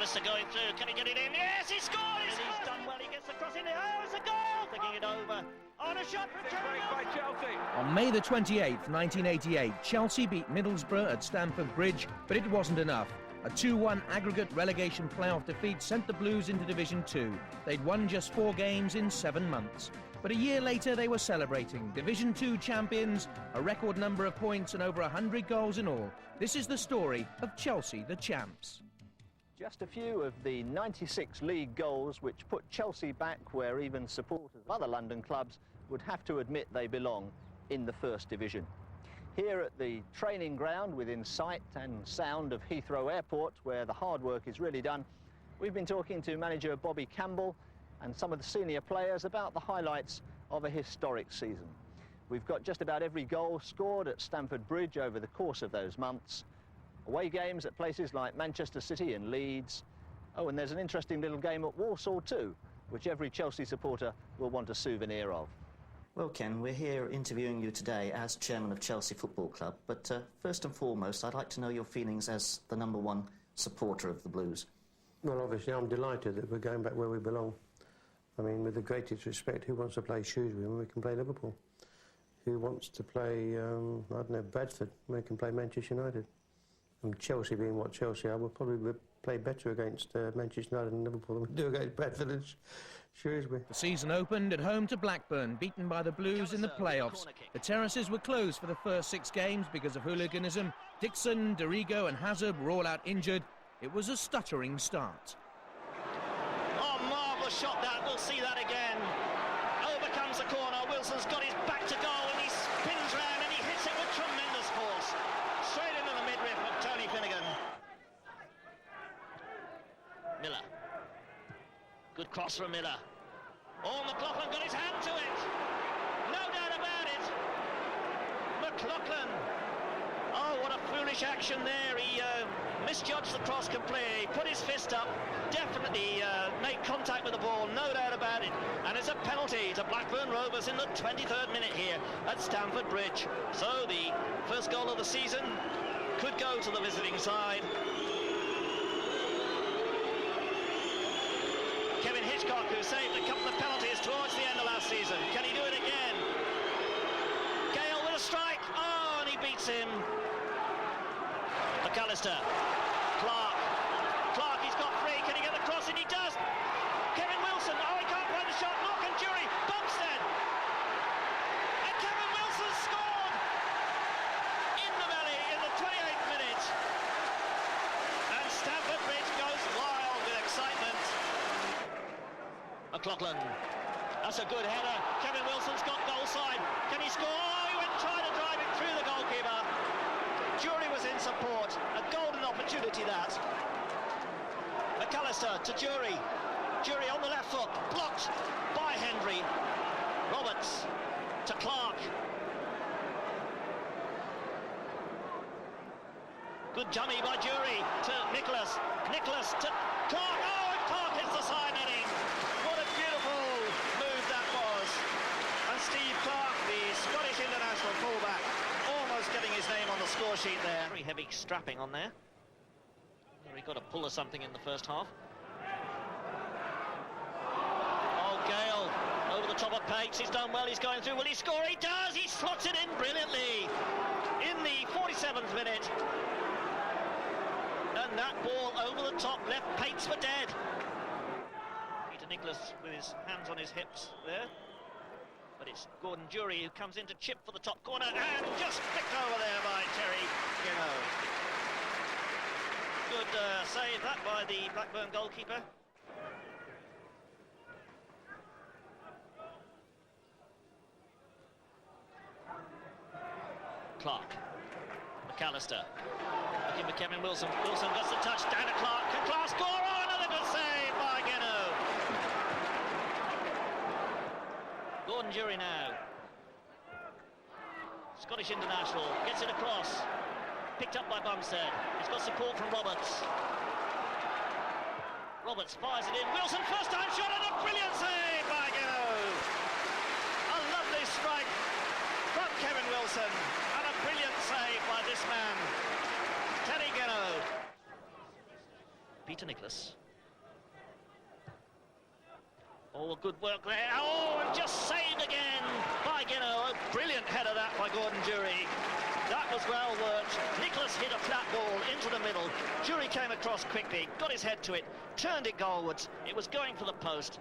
McAllister going through. Can he get it in? Yes, he scores! He's done well. He gets the cross in there. Oh, it's a goal! Thinking it over. On a shot from Kevin by Chelsea. On May the 28th, 1988, Chelsea beat Middlesbrough at Stamford Bridge, but it wasn't enough. A 2-1 aggregate relegation playoff defeat sent the Blues into Division 2. They'd won just 4 games in 7 months. But a year later, they were celebrating. Division 2 champions, a record number of points and over 100 goals in all. This is the story of Chelsea, the champs. Just a few of the 96 league goals which put Chelsea back where even supporters of other London clubs would have to admit they belong in the First Division. Here at the training ground within sight and sound of Heathrow Airport, where the hard work is really done, we've been talking to manager Bobby Campbell and some of the senior players about the highlights of a historic season. We've got just about every goal scored at Stamford Bridge over the course of those months. Away games at places like Manchester City and Leeds. Oh, and there's an interesting little game at Walsall too, which every Chelsea supporter will want a souvenir of. Well, Ken, we're here interviewing you today as chairman of Chelsea Football Club, but first and foremost, I'd like to know your feelings as the #1 supporter of the Blues. Well, obviously, I'm delighted that we're going back where we belong. I mean, with the greatest respect, who wants to play Shrewsbury when we can play Liverpool? Who wants to play, I don't know, Bradford when we can play Manchester United? And Chelsea being what Chelsea are, we'll probably play better against Manchester United and Liverpool than we do against Bradford and Shrewsbury. The season opened at home to Blackburn, beaten by the Blues in the playoffs. The terraces were closed for the first 6 games because of hooliganism. Dixon, Dorigo and Hazard were all out injured. It was a stuttering start. Oh, marvellous shot that. We'll see that again. Over comes the corner. Wilson's got his back to goal and he spins round and he hits it with tremendous force. Straight into the midriff of Tony Finnegan. Miller. Good cross from Miller. Oh, McLaughlin got his hand to it. No doubt about it. McLaughlin. Oh, what a foolish action there. He misjudged the cross completely. Put his fist up. Definitely made contact with the ball. No doubt about it. And it's a penalty to Blackburn Rovers in the 23rd minute here at Stamford Bridge. So the first goal of the season could go to the visiting side. Kevin Hitchcock, who saved a couple of penalties towards the end of last season. Can he do it again? Gale with a strike. Oh, and he beats him. McAllister. Clark, he's got free. Can he get the cross? And he does. Kevin Wilson. Oh, he can't find the shot. Lock and Jury. Bumstead. And Kevin Wilson scored in the belly in the 28th minute. And Stamford Bridge goes wild with excitement. McLaughlin, that's a good header. Kevin Wilson's got goal side. Can he score? Oh, he went trying to drive it through the goalkeeper. Jury was in support. A golden opportunity that. McAllister to Jury. Jury on the left foot. Blocked by Hendry. Roberts to Clark. Good dummy by Jury to Nicholas. Nicholas to Clark. Oh, and Clark hits the side netting. What a beautiful move that was. And Steve Clark, the Scottish international fullback, almost getting his name on the score sheet there. Very heavy strapping on there. He got a pull or something in the first half. Oh, Gale over the top of Pates. He's done well. He's going through. Will he score? He does. He slots it in brilliantly in the 47th minute. And that ball over the top left Pates for dead. Peter Nicholas with his hands on his hips there. But it's Gordon Jury who comes in to chip for the top corner and just flicked over there by Terry Gino. Good save that by the Blackburn goalkeeper. Clark. McAllister. Looking for Kevin Wilson. Wilson gets the touch down to Clark. Can Clark score? Oh, another good save by Geno. Gordon Jury now. Scottish international. Gets it across. Picked up by Bumstead. He's got support from Roberts. Roberts fires it in. Wilson, first time shot and a brilliant save by Geno. A lovely strike from Kevin Wilson and a brilliant save by this man, Terry Geno. Peter Nicholas. Oh, good work there. Oh, and just saved again by Guinaud. A brilliant header that by Gordon Durie. That was well worked. Nicholas hit a flat ball into the middle. Durie came across quickly, got his head to it, turned it goalwards. It was going for the post.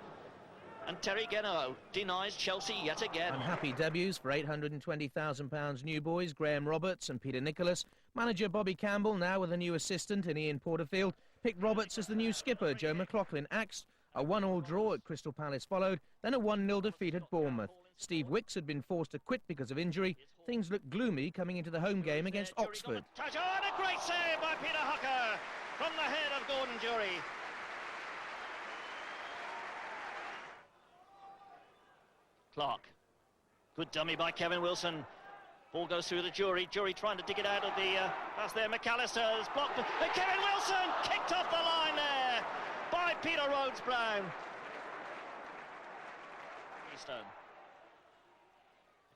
And Terry Guinaud denies Chelsea yet again. Unhappy debuts for £820,000 new boys Graham Roberts and Peter Nicholas. Manager Bobby Campbell, now with a new assistant in Ian Porterfield, picked Roberts as the new skipper. Joe McLaughlin axed. A 1-1 draw at Crystal Palace followed, then a 1-0 defeat at Bournemouth. Steve Wicks had been forced to quit because of injury. Things looked gloomy coming into the home game against Oxford. Oh, and a great save by Peter Hucker from the head of Gordon Durie. Clark. Good dummy by Kevin Wilson. Ball goes through the Durie. Durie trying to dig it out of the pass there. McAllister is blocked. And Kevin Wilson kicked off the line there by Peter Rhodes-Brown. Keystone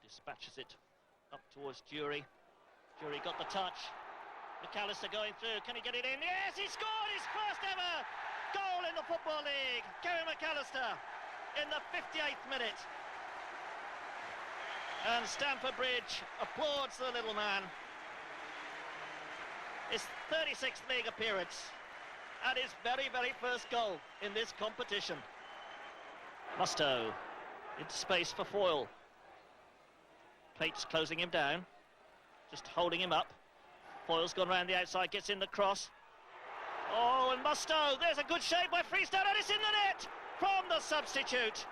dispatches it up towards Durie. Durie got the touch. McAllister going through. Can he get it in? Yes, he scored his first ever goal in the Football League. Kevin McAllister in the 58th minute. And Stamford Bridge applauds the little man. His 36th league appearance and his very, very first goal in this competition. Mustoe into space for Foyle. Pate's closing him down, just holding him up. Foyle's gone round the outside, gets in the cross. Oh, and Mustoe, there's a good shave by Freestone, and it's in the net from the substitute.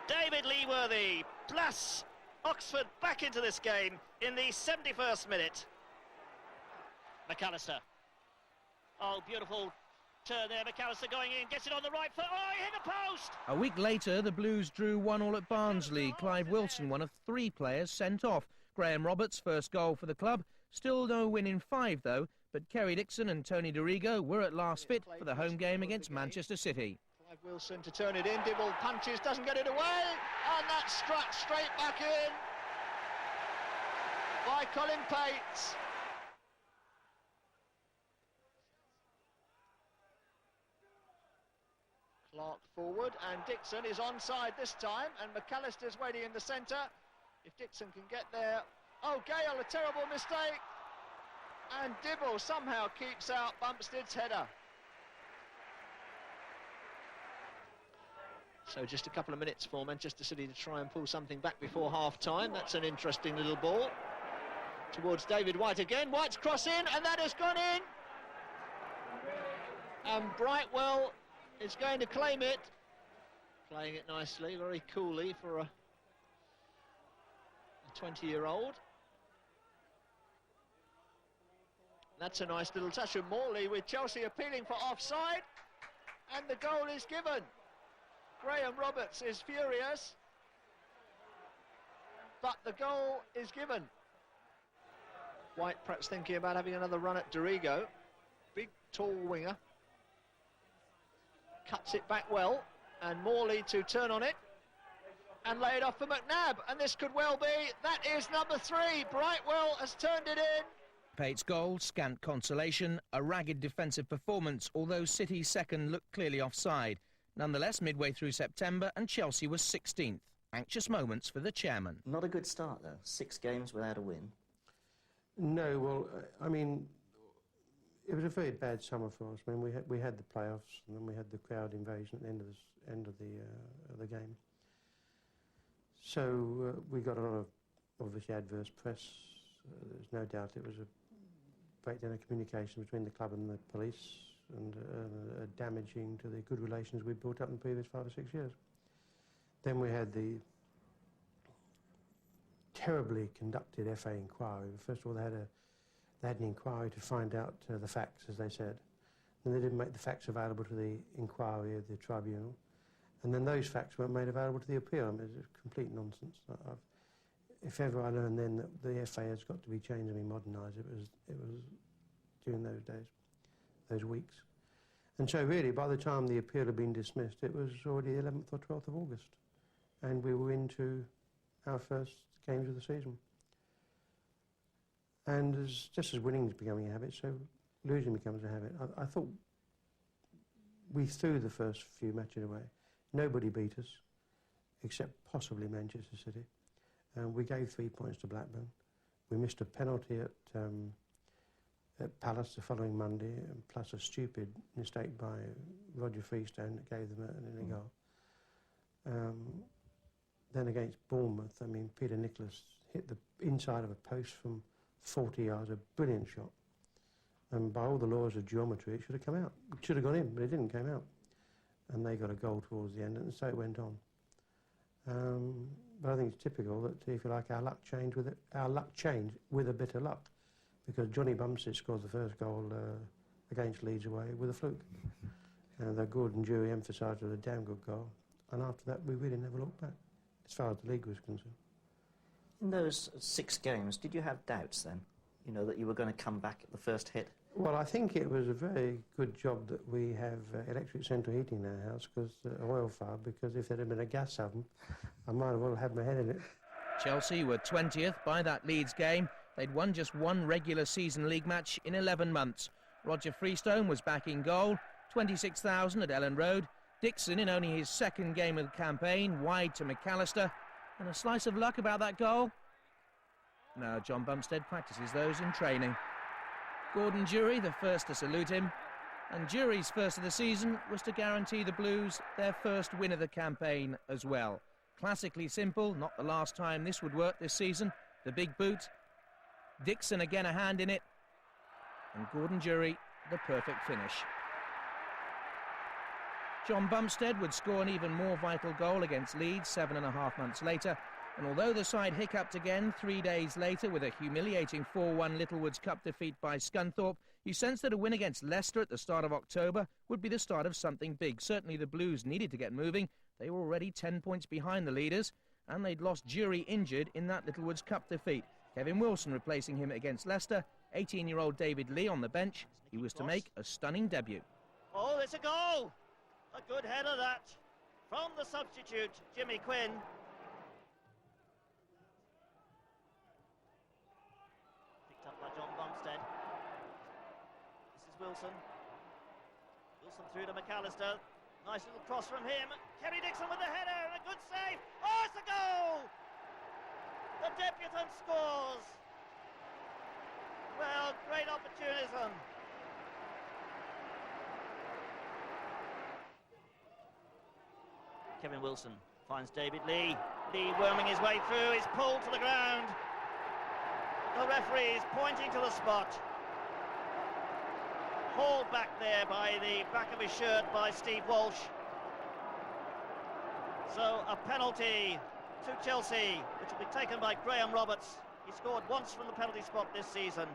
David Leeworthy blasts Oxford back into this game in the 71st minute. McAllister. Oh, beautiful turn there. McAllister going in, gets it on the right foot. Oh, he hit the post! A week later, the Blues drew 1-1 at Barnsley. Clive Wilson, one of 3 players sent off. Graham Roberts' first goal for the club. Still no win in 5, though, but Kerry Dixon and Tony DiRigo were at last fit for the home game against Manchester City. Clive Wilson to turn it in. Dibble punches, doesn't get it away, and that's struck straight back in by Colin Pates. Clark forward, and Dixon is onside this time, and McAllister's waiting in the centre. If Dixon can get there... Oh, Gale, a terrible mistake! And Dibble somehow keeps out Bumpstead's header. So just a couple of minutes for Manchester City to try and pull something back before half-time. That's an interesting little ball. Towards David White again. White's cross in, and that has gone in. And Brightwell is going to claim it. Playing it nicely, very coolly for a 20-year-old. That's a nice little touch of Morley with Chelsea appealing for offside. And the goal is given. Graham Roberts is furious, but the goal is given. White perhaps thinking about having another run at DiRigo. Big, tall winger. Cuts it back well, and Morley to turn on it and lay it off for McNabb, and this could well be, that is number 3. Brightwell has turned it in. Pate's goal, scant consolation, a ragged defensive performance, although City's second looked clearly offside. Nonetheless, midway through September, and Chelsea was 16th. Anxious moments for the chairman. Not a good start, though. 6 games without a win. No, well, I mean, it was a very bad summer for us. I mean, we had the playoffs, and then we had the crowd invasion at the end of the game. So we got a lot of, obviously, adverse press. There's no doubt it was a breakdown of communication between the club and the police, and damaging to the good relations we built up in the previous 5 or 6 years. Then we had the terribly conducted FA inquiry. First of all, they had an inquiry to find out the facts, as they said. Then they didn't make the facts available to the inquiry of the tribunal. And then those facts weren't made available to the appeal. I mean, it's complete nonsense. If ever I learned then that the FA has got to be changed and be modernised, it was during those days, those weeks. And so really, by the time the appeal had been dismissed, it was already 11th or 12th of August. And we were into our first games of the season. And just as winning is becoming a habit, so losing becomes a habit. I thought we threw the first few matches away. Nobody beat us, except possibly Manchester City. And we gave 3 points to Blackburn. We missed a penalty at Palace the following Monday, and plus a stupid mistake by Roger Freestone that gave them an early goal. Then against Bournemouth, I mean, Peter Nicholas hit the inside of a post from 40 yards, a brilliant shot. And by all the laws of geometry, it should have come out. It should have gone in, but it didn't come out. And they got a goal towards the end, and so it went on. But I think it's typical that, if you like, our luck changed with a bit of luck, because Johnny Bumstead scored the first goal against Leeds away with a fluke. And the Gordon Jury emphasised it was a damn good goal. And after that, we really never looked back, as far as the league was concerned. In those 6 games, did you have doubts then? You know, that you were going to come back at the first hit? Well, I think it was a very good job that we have electric central heating in our house, because oil fire, because if there had been a gas oven, I might have well had my head in it. Chelsea were 20th by that Leeds game. They'd won just 1 regular season league match in 11 months. Roger Freestone was back in goal, 26,000 at Ellen Road. Dixon, in only his 2nd game of the campaign, wide to McAllister. And a slice of luck about that goal? No, John Bumstead practices those in training. Gordon Jury, the first to salute him. And Jury's first of the season was to guarantee the Blues their first win of the campaign as well. Classically simple, not the last time this would work this season. The big boot. Dixon again a hand in it. And Gordon Jury, the perfect finish. John Bumstead would score an even more vital goal against Leeds 7.5 months later. And although the side hiccuped again 3 days later with a humiliating 4-1 Littlewoods Cup defeat by Scunthorpe, you sense that a win against Leicester at the start of October would be the start of something big. Certainly the Blues needed to get moving. They were already 10 points behind the leaders, and they'd lost Jury injured in that Littlewoods Cup defeat. Kevin Wilson replacing him against Leicester. 18-year-old David Lee on the bench. He was to make a stunning debut. Oh, it's a goal! A good header, that, from the substitute, Jimmy Quinn. Picked up by John Bumstead. This is Wilson. Wilson through to McAllister. Nice little cross from him. Kerry Dixon with the header and a good save. Oh, it's a goal! The debutant scores. Well, great opportunism. Kevin Wilson finds David Lee. Lee worming his way through, is pulled to the ground. The referee is pointing to the spot. Hauled back there by the back of his shirt by Steve Walsh. So a penalty to Chelsea, which will be taken by Graham Roberts. He scored once from the penalty spot this season.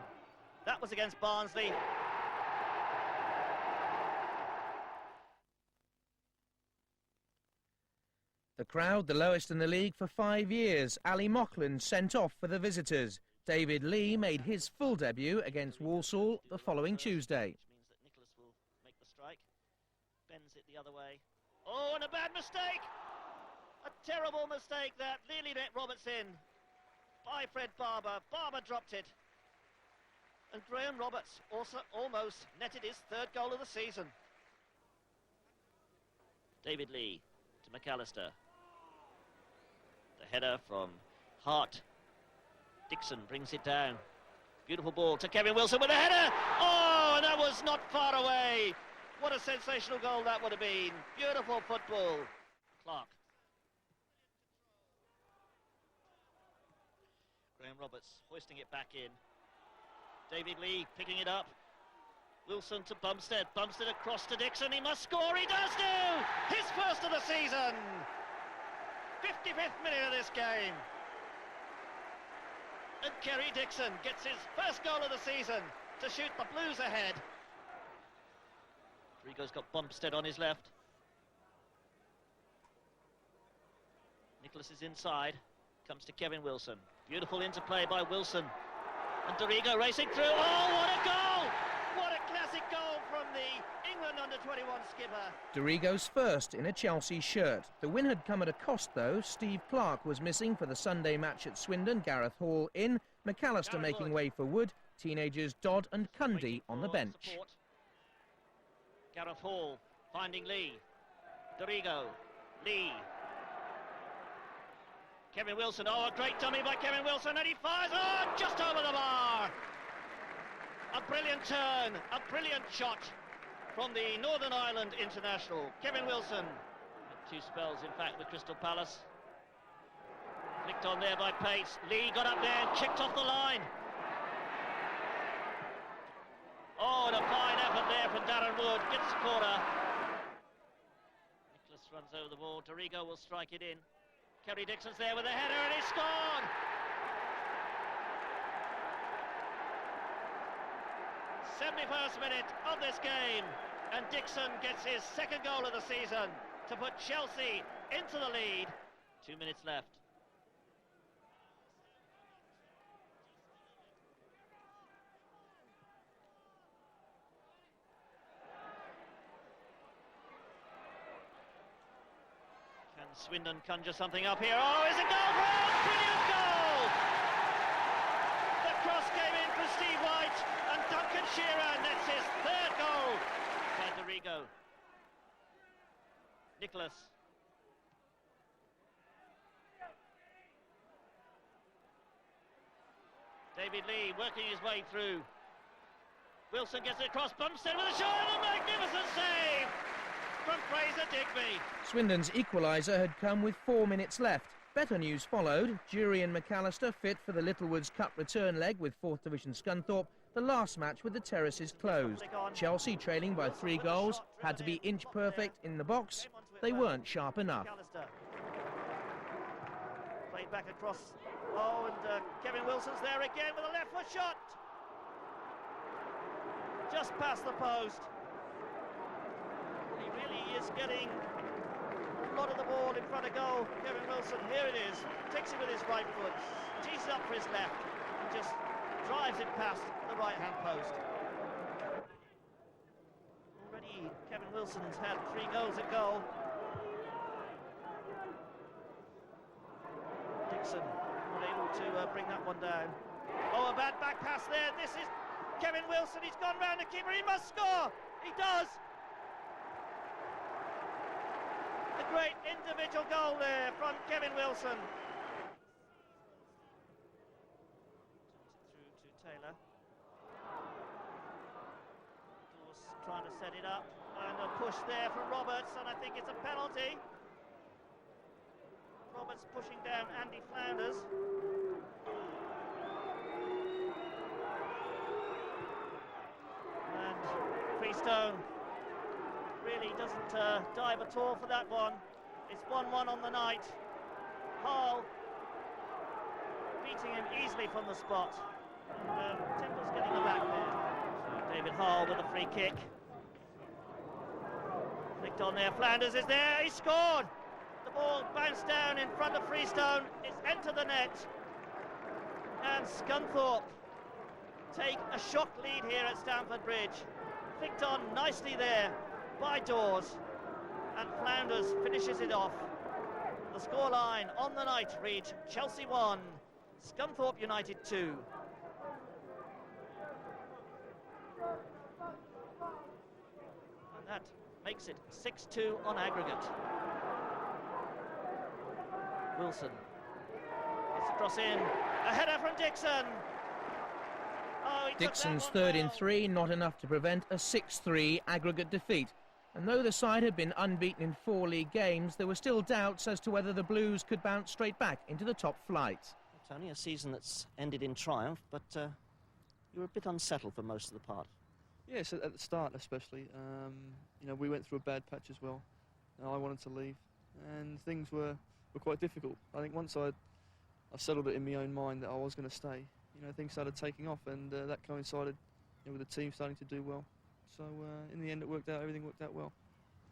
That was against Barnsley. The crowd, the lowest in the league for 5 years. Ali Mocklin sent off for the visitors. David Lee made his full debut against Walsall the following Tuesday. Which means that Nicholas will make the strike. Bends it the other way. Oh, and a bad mistake! A terrible mistake that nearly let Roberts in by Fred Barber. Barber dropped it. And Graham Roberts also almost netted his 3rd goal of the season. David Lee to McAllister. The header from Hart. Dixon brings it down. Beautiful ball to Kevin Wilson with a header. Oh, and that was not far away. What a sensational goal that would have been. Beautiful football. Clark. Graham Roberts hoisting it back in. David Lee picking it up. Wilson to Bumstead. Bumstead across to Dixon. He must score. He does do! His first of the season. 55th minute of this game. And Kerry Dixon gets his first goal of the season to shoot the Blues ahead. Rigo's got Bumstead on his left. Nicholas is inside. Comes to Kevin Wilson. Beautiful interplay by Wilson. And Dorigo racing through. Oh, what a goal! What a classic goal from the England under-21 skipper. Dorigo's first in a Chelsea shirt. The win had come at a cost, though. Steve Clarke was missing for the Sunday match at Swindon, Gareth Hall in, McAllister making way for Wood, teenagers Dodd and Cundy on the bench. Gareth Hall finding Lee. Dorigo. Lee. Kevin Wilson. Oh, a great dummy by Kevin Wilson, and he fires. Oh, just over the bar. A brilliant turn, a brilliant shot from the Northern Ireland international, Kevin Wilson. Had 2 spells, in fact, with Crystal Palace. Flicked on there by Pace. Lee got up there and kicked off the line. Oh, and a fine effort there from Darren Wood. Gets the corner. Nicholas runs over the ball. Dorigo will strike it in. Kerry Dixon's there with a header, and he scored! 71st minute of this game, and Dixon gets his 2nd goal of the season to put Chelsea into the lead. 2 minutes left. Can Swindon conjure something up here? Oh, it's a goal for us! Brilliant goal! The cross came in for Steve White, and Duncan Shearer nets his 3rd goal by Dorigo. Nicholas. David Lee working his way through. Wilson gets it across, bumps in with a shot, and a magnificent save from Fraser Digby. Swindon's equaliser had come with 4 minutes left. Better news followed. Jury and McAllister fit for the Littlewoods Cup return leg with 4th Division Scunthorpe. The last match with the terraces closed. Chelsea, trailing by 3 goals, had to be inch perfect in the box. They weren't sharp enough. Played back across. Oh, and Kevin Wilson's there again with a left foot shot. Just past the post. He really is getting a lot of the ball in front of goal. Kevin Wilson, here it is, takes it with his right foot, tees it up for his left, and just drives it past the right-hand post. Already, Kevin Wilson's had 3 goals at goal. Dixon not able to bring that one down. Oh, a bad back pass there. This is Kevin Wilson. He's gone round the keeper. He must score. He does. A great individual goal there from Kevin Wilson. Through to Taylor. Dawes trying to set it up, and a push there from Roberts, and I think it's a penalty. Roberts pushing down Andy Flounders. And Freestone really doesn't dive at all for that one. It's 1-1 on the night. Hall beating him easily from the spot. And Temple's getting the back there. So David Hall with a free kick. Flicked on there, Flounders is there, he scored! The ball bounced down in front of Freestone, it's entered the net. And Scunthorpe take a shock lead here at Stamford Bridge. Flicked on nicely there by Dawes, and Flounders finishes it off. The scoreline on the night reads Chelsea 1, Scunthorpe United 2. And that makes it 6-2 on aggregate. Wilson gets the cross in, a header from Dixon. Oh, Dixon's 3rd in 3, not enough to prevent a 6-3 aggregate defeat. And though the side had been unbeaten in 4 league games, there were still doubts as to whether the Blues could bounce straight back into the top flight. It's only a season that's ended in triumph, but you were a bit unsettled for most of the part. Yes, at the start especially. You know, we went through a bad patch as well. I wanted to leave, and things were quite difficult. I think once I settled it in my own mind that I was going to stay, you know, things started taking off, and that coincided, you know, with the team starting to do well. So in the end, everything worked out well.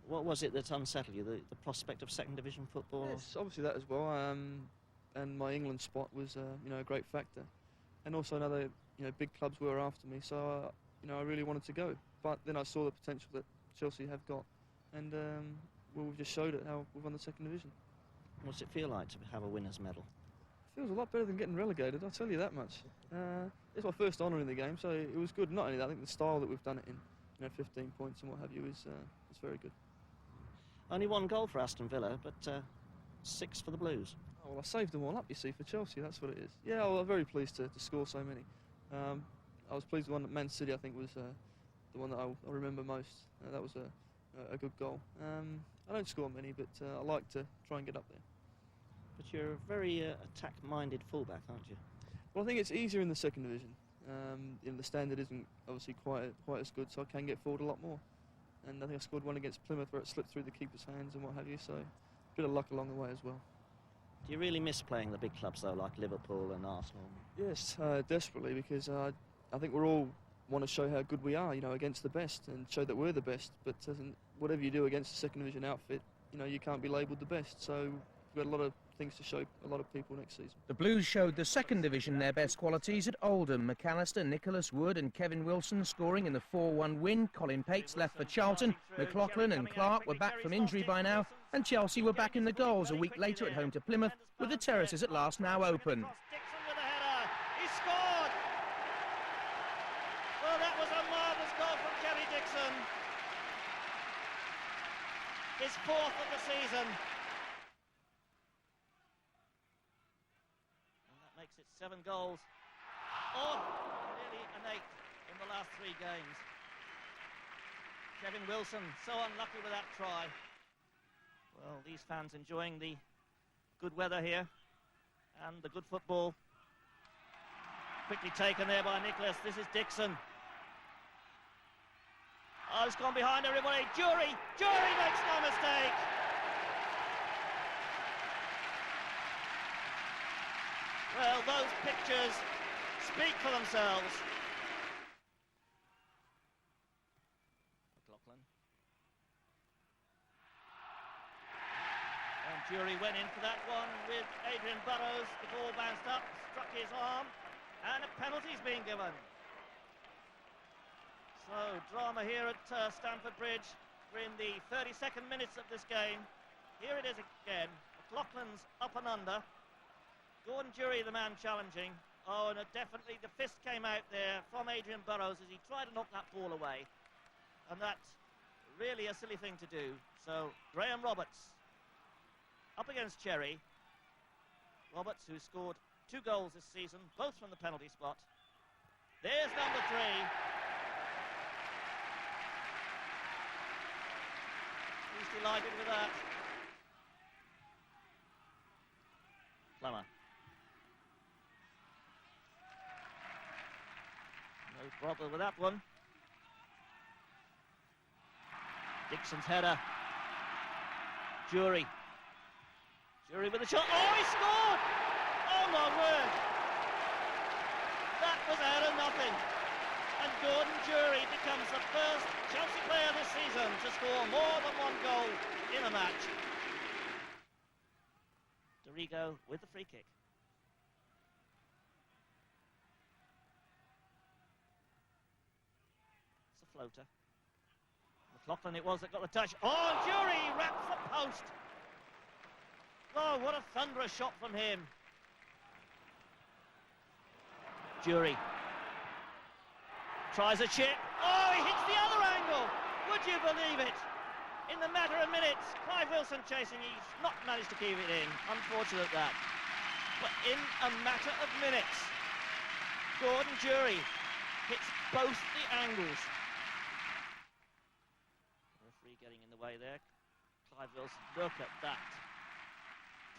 What was it that unsettled you? The prospect of 2nd Division football? Yes, obviously that as well. And my England spot was, you know, a great factor. And also another, you know, big clubs were after me. So, you know, I really wanted to go. But then I saw the potential that Chelsea have got, and well, we've just showed it how we've won the 2nd Division. What does it feel like to have a winner's medal? Feels a lot better than getting relegated, I'll tell you that much. It's my first honour in the game, so it was good. Not only that, I think the style that we've done it in, 15 points and what have you, is very good. Only 1 goal for Aston Villa, but 6 for the Blues. Oh, well, I saved them all up, you see, for Chelsea, that's what it is. Yeah, well, I'm very pleased to score so many. I was pleased with the one at Man City, I think, was the one that I remember most. That was a good goal. I don't score many, but I like to try and get up there. But you're a very attack-minded fullback, aren't you? Well, I think it's easier in the second division. The standard isn't obviously quite as good, so I can get forward a lot more. And I think I scored one against Plymouth where it slipped through the keeper's hands and what have you, so a bit of luck along the way as well. Do you really miss playing the big clubs, though, like Liverpool and Arsenal? Yes, desperately, because I think we all want to show how good we are, against the best, and show that we're the best. But whatever you do against a second division outfit, you can't be labelled the best. So we've got a lot of things to show a lot of people next season. The Blues showed the second division their best qualities at Oldham. McAllister, Nicholas, Wood and Kevin Wilson scoring in the 4-1 win. Colin Pates left for Charlton. McLaughlin and Clark were back from injury by now, and Chelsea were back in the goals a week later at home to Plymouth, with the terraces at last now open. Dixon with a header. He scored! Well, that was a marvellous goal from Kerry Dixon. His 4th of the season. Makes it 7 goals. Oh, nearly an 8th in the last 3 games. Kevin Wilson, so unlucky with that try. Well, these fans enjoying the good weather here and the good football. Quickly taken there by Nicholas. This is Dixon. Oh, it's gone behind everybody. Jury makes no mistake. Well, those pictures speak for themselves. McLaughlin. And Jury went in for that one with Adrian Burrows. The ball bounced up, struck his arm, and a penalty's being given. So, drama here at Stamford Bridge. We're in the 32nd minutes of this game. Here it is again. McLaughlin's up and under. Gordon Jury, the man challenging. Oh, and definitely the fist came out there from Adrian Burrows as he tried to knock that ball away. And that's really a silly thing to do. So, Graham Roberts up against Cherry. Roberts, who scored 2 goals this season, both from the penalty spot. There's number 3. He's delighted with that. Plummer. No bother with that one. Dixon's header. Jury with a shot. Oh, he scored! Oh my word! That was out of nothing. And Gordon Jury becomes the first Chelsea player this season to score more than 1 goal in a match. Dorigo with the free kick. Floater. McLaughlin it was that got the touch. Oh, Jury wraps the post. Oh, what a thunderous shot from him. Jury tries a chip. Oh, he hits the other angle. Would you believe it? In the matter of minutes, Clive Wilson chasing. He's not managed to keep it in. Unfortunate that. But in a matter of minutes, Gordon Jury hits both the angles. Getting in the way there. Clive Wilson, look at that.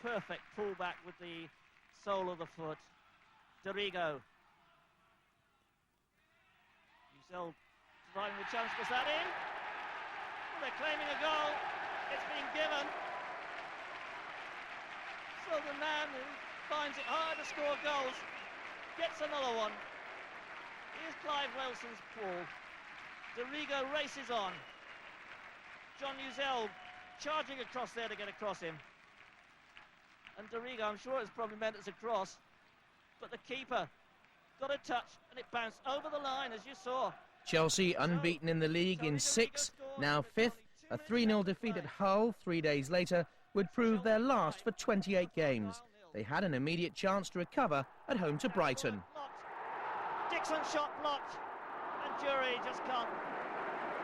Perfect pullback with the sole of the foot. Dorigo. Uzel providing the chance. Was that in? Well, they're claiming a goal. It's been given. So the man who finds it hard to score goals gets another one. Here's Clive Wilson's ball. Dorigo races on. John Uzel charging across there to get across him. And Dorigo, I'm sure it's probably meant as a cross, but the keeper got a touch and it bounced over the line, as you saw. Chelsea unbeaten in the league in 6, now 5th. A 3-0 defeat at Hull 3 days later would prove their last for 28 games. They had an immediate chance to recover at home to Brighton. Dixon shot blocked, and Jury just can't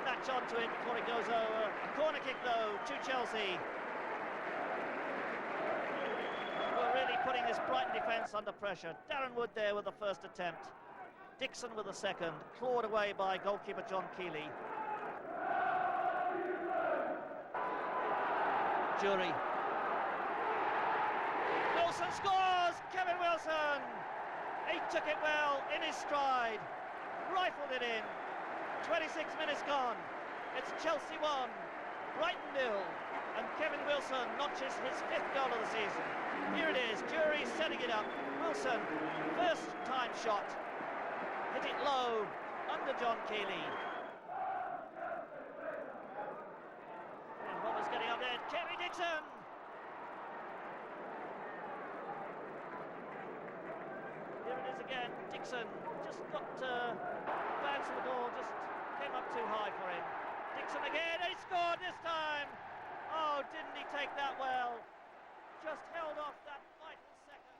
latch onto it before it goes over. A corner kick though to Chelsea. We're really putting this Brighton defence under pressure. Darren Wood there with the first attempt. Dixon with the second, clawed away by goalkeeper John Keeley. Jury. Wilson scores! Kevin Wilson! He took it well in his stride, rifled it in. 26 minutes gone. It's Chelsea 1, Brighton 0, and Kevin Wilson notches his 5th goal of the season. Here it is, Jury setting it up. Wilson, first time shot, hit it low under John Keeley. And what was getting up there? Kerry Dixon. Here it is again. Dixon just got bounce of the ball, just came up too high for him. Dixon again, he scored this time. Oh, didn't he take that well? Just held off that vital second.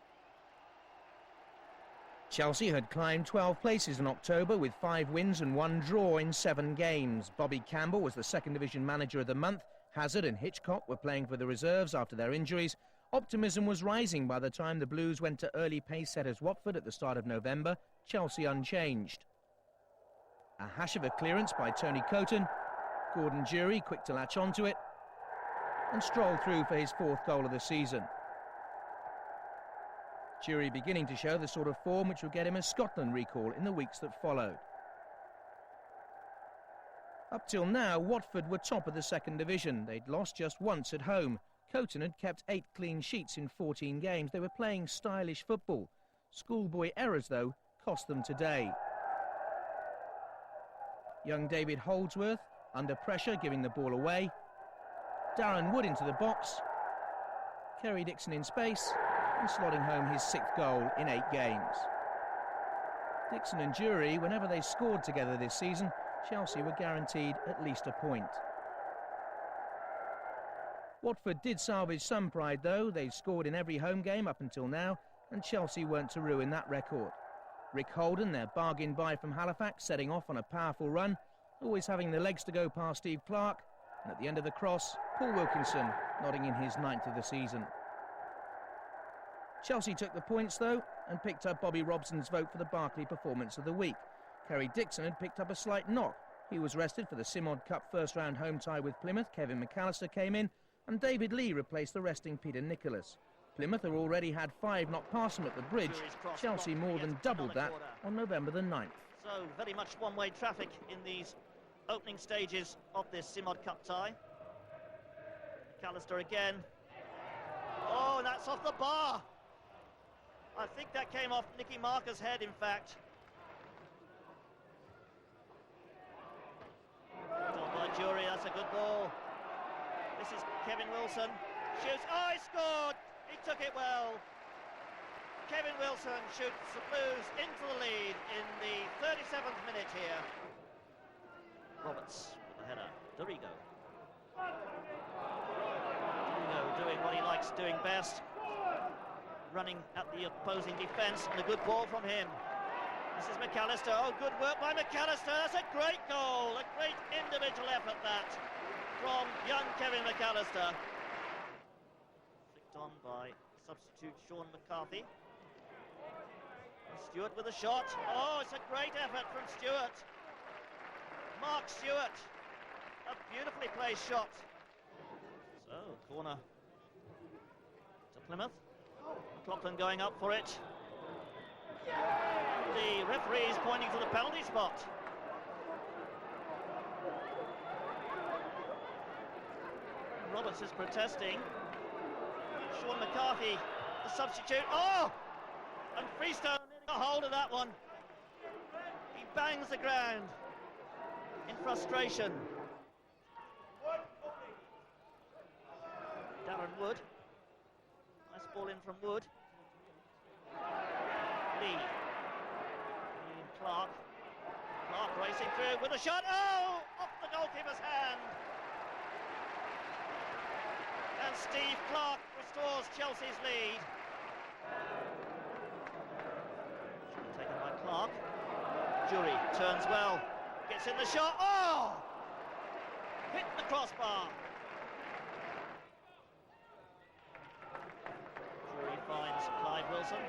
Chelsea had climbed 12 places in October with 5 wins and 1 draw in 7 games. Bobby Campbell was the second division manager of the month. Hazard and Hitchcock were playing for the reserves after their injuries. Optimism was rising by the time the Blues went to early pace setters Watford at the start of November. Chelsea unchanged. A hash of a clearance by Tony Coton. Gordon Jury quick to latch onto it and stroll through for his 4th goal of the season. Jury beginning to show the sort of form which will get him a Scotland recall in the weeks that followed. Up till now, Watford were top of the second division. They'd lost just once at home. Coton had kept 8 clean sheets in 14 games. They were playing stylish football. Schoolboy errors, though, cost them today. Young David Holdsworth, under pressure, giving the ball away. Darren Wood into the box. Kerry Dixon in space and slotting home his 6th goal in 8 games. Dixon and Jury, whenever they scored together this season, Chelsea were guaranteed at least a point. Watford did salvage some pride, though. They'd scored in every home game up until now, and Chelsea weren't to ruin that record. Rick Holden, their bargain buy from Halifax, setting off on a powerful run, always having the legs to go past Steve Clarke, and at the end of the cross, Paul Wilkinson nodding in his 9th of the season. Chelsea took the points, though, and picked up Bobby Robson's vote for the Barclay Performance of the Week. Kerry Dixon had picked up a slight knock. He was rested for the Simod Cup first-round home tie with Plymouth. Kevin McAllister came in, and David Lee replaced the resting Peter Nicholas. Plymouth had already had 5 knocked past them at the bridge. Chelsea more than doubled that on November the 9th. So very much one-way traffic in these opening stages of this Simod Cup tie. McAllister again. Oh, that's off the bar. I think that came off Nicky Marker's head, in fact. Done by Jury, that's a good ball. This is Kevin Wilson. Shoots, oh, he scored! He took it well. Kevin Wilson shoots the Blues into the lead in the 37th minute here. Roberts with the header. Dorigo. Dorigo doing what he likes doing best. Running at the opposing defence, and a good ball from him. This is McAllister. Oh, good work by McAllister. That's a great goal. A great individual effort, that, from young Kevin McAllister. Flicked on by substitute Sean McCarthy. Stewart with a shot. Oh, it's a great effort from Stewart. Mark Stewart. A beautifully placed shot. So, corner to Plymouth. McLaughlin going up for it. The referee is pointing to the penalty spot. Roberts is protesting. Sean McCarthy, the substitute. Oh! And Freestone got hold of that one. He bangs the ground in frustration. Darren Wood. Nice ball in from Wood. Lee. And Clarke. Clarke racing through with a shot. Oh! Off the goalkeeper's hand. And Steve Clarke restores Chelsea's lead. Clark. Jury turns well, gets in the shot. Oh! Hit the crossbar. Jury finds Clive Wilson.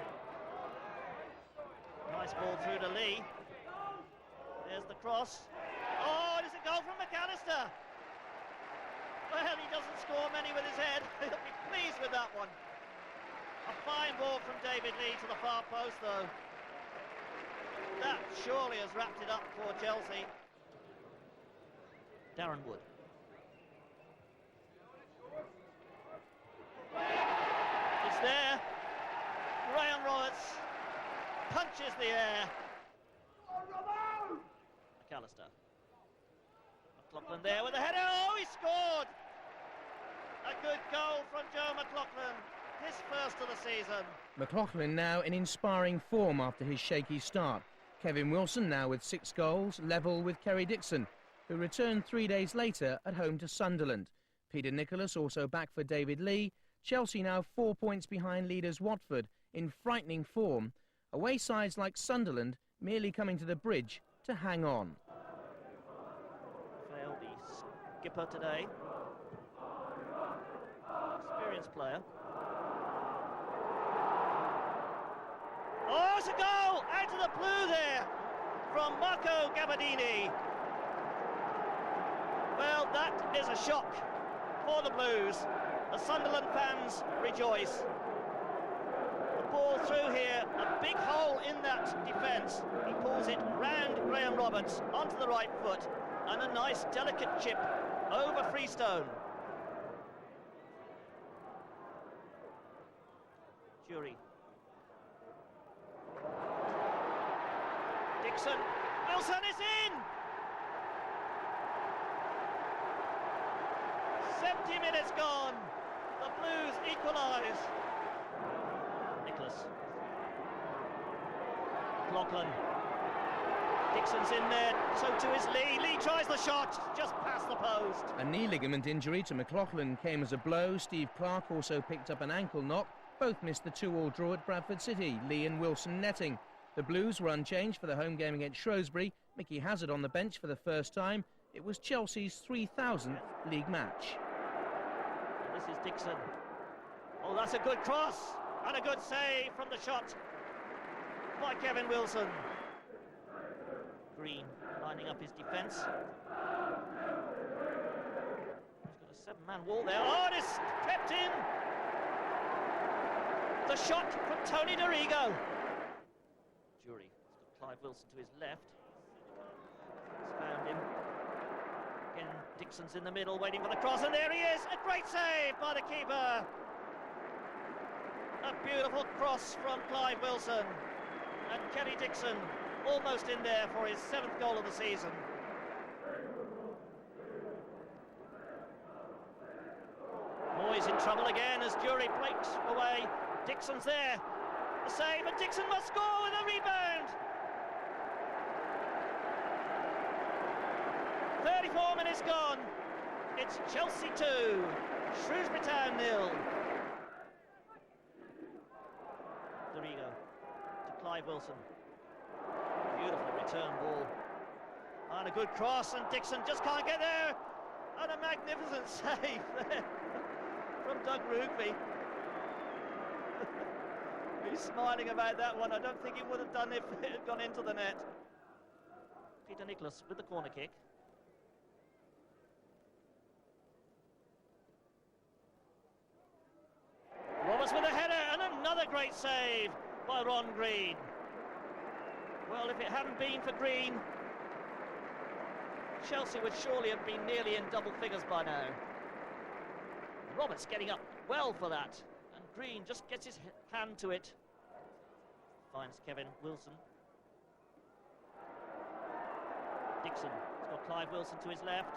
Nice ball through to Lee. There's the cross. Oh, it's a goal from McAllister. Well, he doesn't score many with his head. He'll be pleased with that one. A fine ball from David Lee to the far post, though. That surely has wrapped it up for Chelsea. Darren Wood. It's there. Graham Roberts punches the air. McAllister. McLaughlin there with a header. Oh, he scored! A good goal from Joe McLaughlin. His first of the season. McLaughlin now in inspiring form after his shaky start. Kevin Wilson now with 6 goals, level with Kerry Dixon, who returned 3 days later at home to Sunderland. Peter Nicholas also back for David Lee. Chelsea now 4 points behind leaders Watford in frightening form. Away sides like Sunderland merely coming to the Bridge to hang on. Fail, the skipper today. Experienced player. Oh, it's a goal! Out of the blue there from Marco Gabardini. Well, that is a shock for the Blues. The Sunderland fans rejoice. The ball through here, a big hole in that defence. He pulls it round Graham Roberts onto the right foot, and a nice delicate chip over Freestone. Jury. Dixon. Wilson is in! 70 minutes gone. The Blues equalise. Nicholas. McLaughlin. Dixon's in there, so too is Lee. Lee tries the shot, just past the post. A knee ligament injury to McLaughlin came as a blow. Steve Clark also picked up an ankle knock. Both missed the 2-2 draw at Bradford City. Lee and Wilson netting. The Blues were unchanged for the home game against Shrewsbury. Mickey Hazard on the bench for the first time. It was Chelsea's 3,000th league match. This is Dixon. Oh, that's a good cross and a good save from the shot by Kevin Wilson. Green lining up his defence. He's got a 7-man wall there. Oh, and it's crept in. The shot from Tony Dorigo. Jury. He's got Clive Wilson to his left. He's found him. Again, Dixon's in the middle, waiting for the cross, and there he is! A great save by the keeper! A beautiful cross from Clive Wilson. And Kerry Dixon almost in there for his 7th goal of the season. Moyes in trouble again as Jury breaks away. Dixon's there. The save, and Dixon must score with a rebound! 34 minutes gone. It's Chelsea 2, Shrewsbury Town 0. Dorigo to Clive Wilson. Beautiful return ball. And a good cross, and Dixon just can't get there. And a magnificent save there from Doug Rugby. He's smiling about that one. I don't think he would have done if it had gone into the net. Peter Nicholas with the corner kick. Roberts with a header, and another great save by Ron Green. Well, if it hadn't been for Green, Chelsea would surely have been nearly in double figures by now. Roberts getting up well for that, and Green just gets his hand to it. Finds Kevin Wilson. Dixon has got Clive Wilson to his left.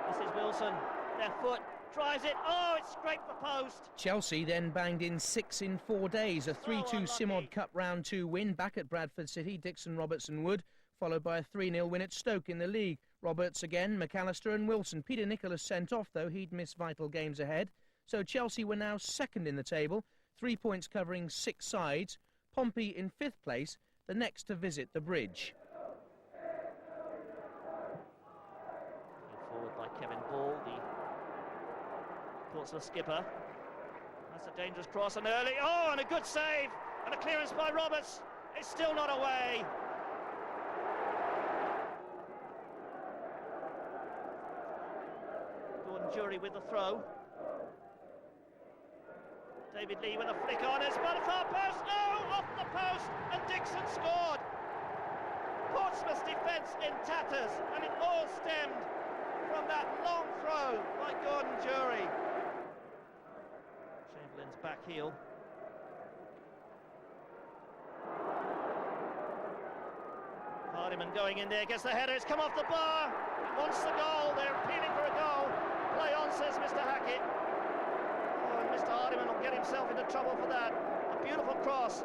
This is Wilson, left foot. Tries it. Oh, it's scraped the post. Chelsea then banged in 6 in 4 days. A 3-2 Simod Cup Round 2 win back at Bradford City. Dixon, Roberts and Wood, followed by a 3-0 win at Stoke in the league. Roberts again, McAllister and Wilson. Peter Nicholas sent off, though. He'd missed vital games ahead. So Chelsea were now second in the table, 3 points covering 6 sides. Pompey in 5th place, the next to visit the bridge. Forward by Kevin Ball, the Portsmouth skipper. That's a dangerous cross and early. Oh, and a good save and a clearance by Roberts. It's still not away. Gordon Jury with the throw. David Lee with a flick on. It's by the far post. Oh, off the post, and Dixon scored. Portsmouth's defence in tatters, and it all stemmed from that long throw by Gordon Jury. Chamberlain's back heel. Hardiman going in there, gets the header, it's come off the bar, wants the goal, they're appealing for a goal. Play on, says Mr. Hackett. Oh, and Mr. Hardiman will get himself into trouble for that. A beautiful cross,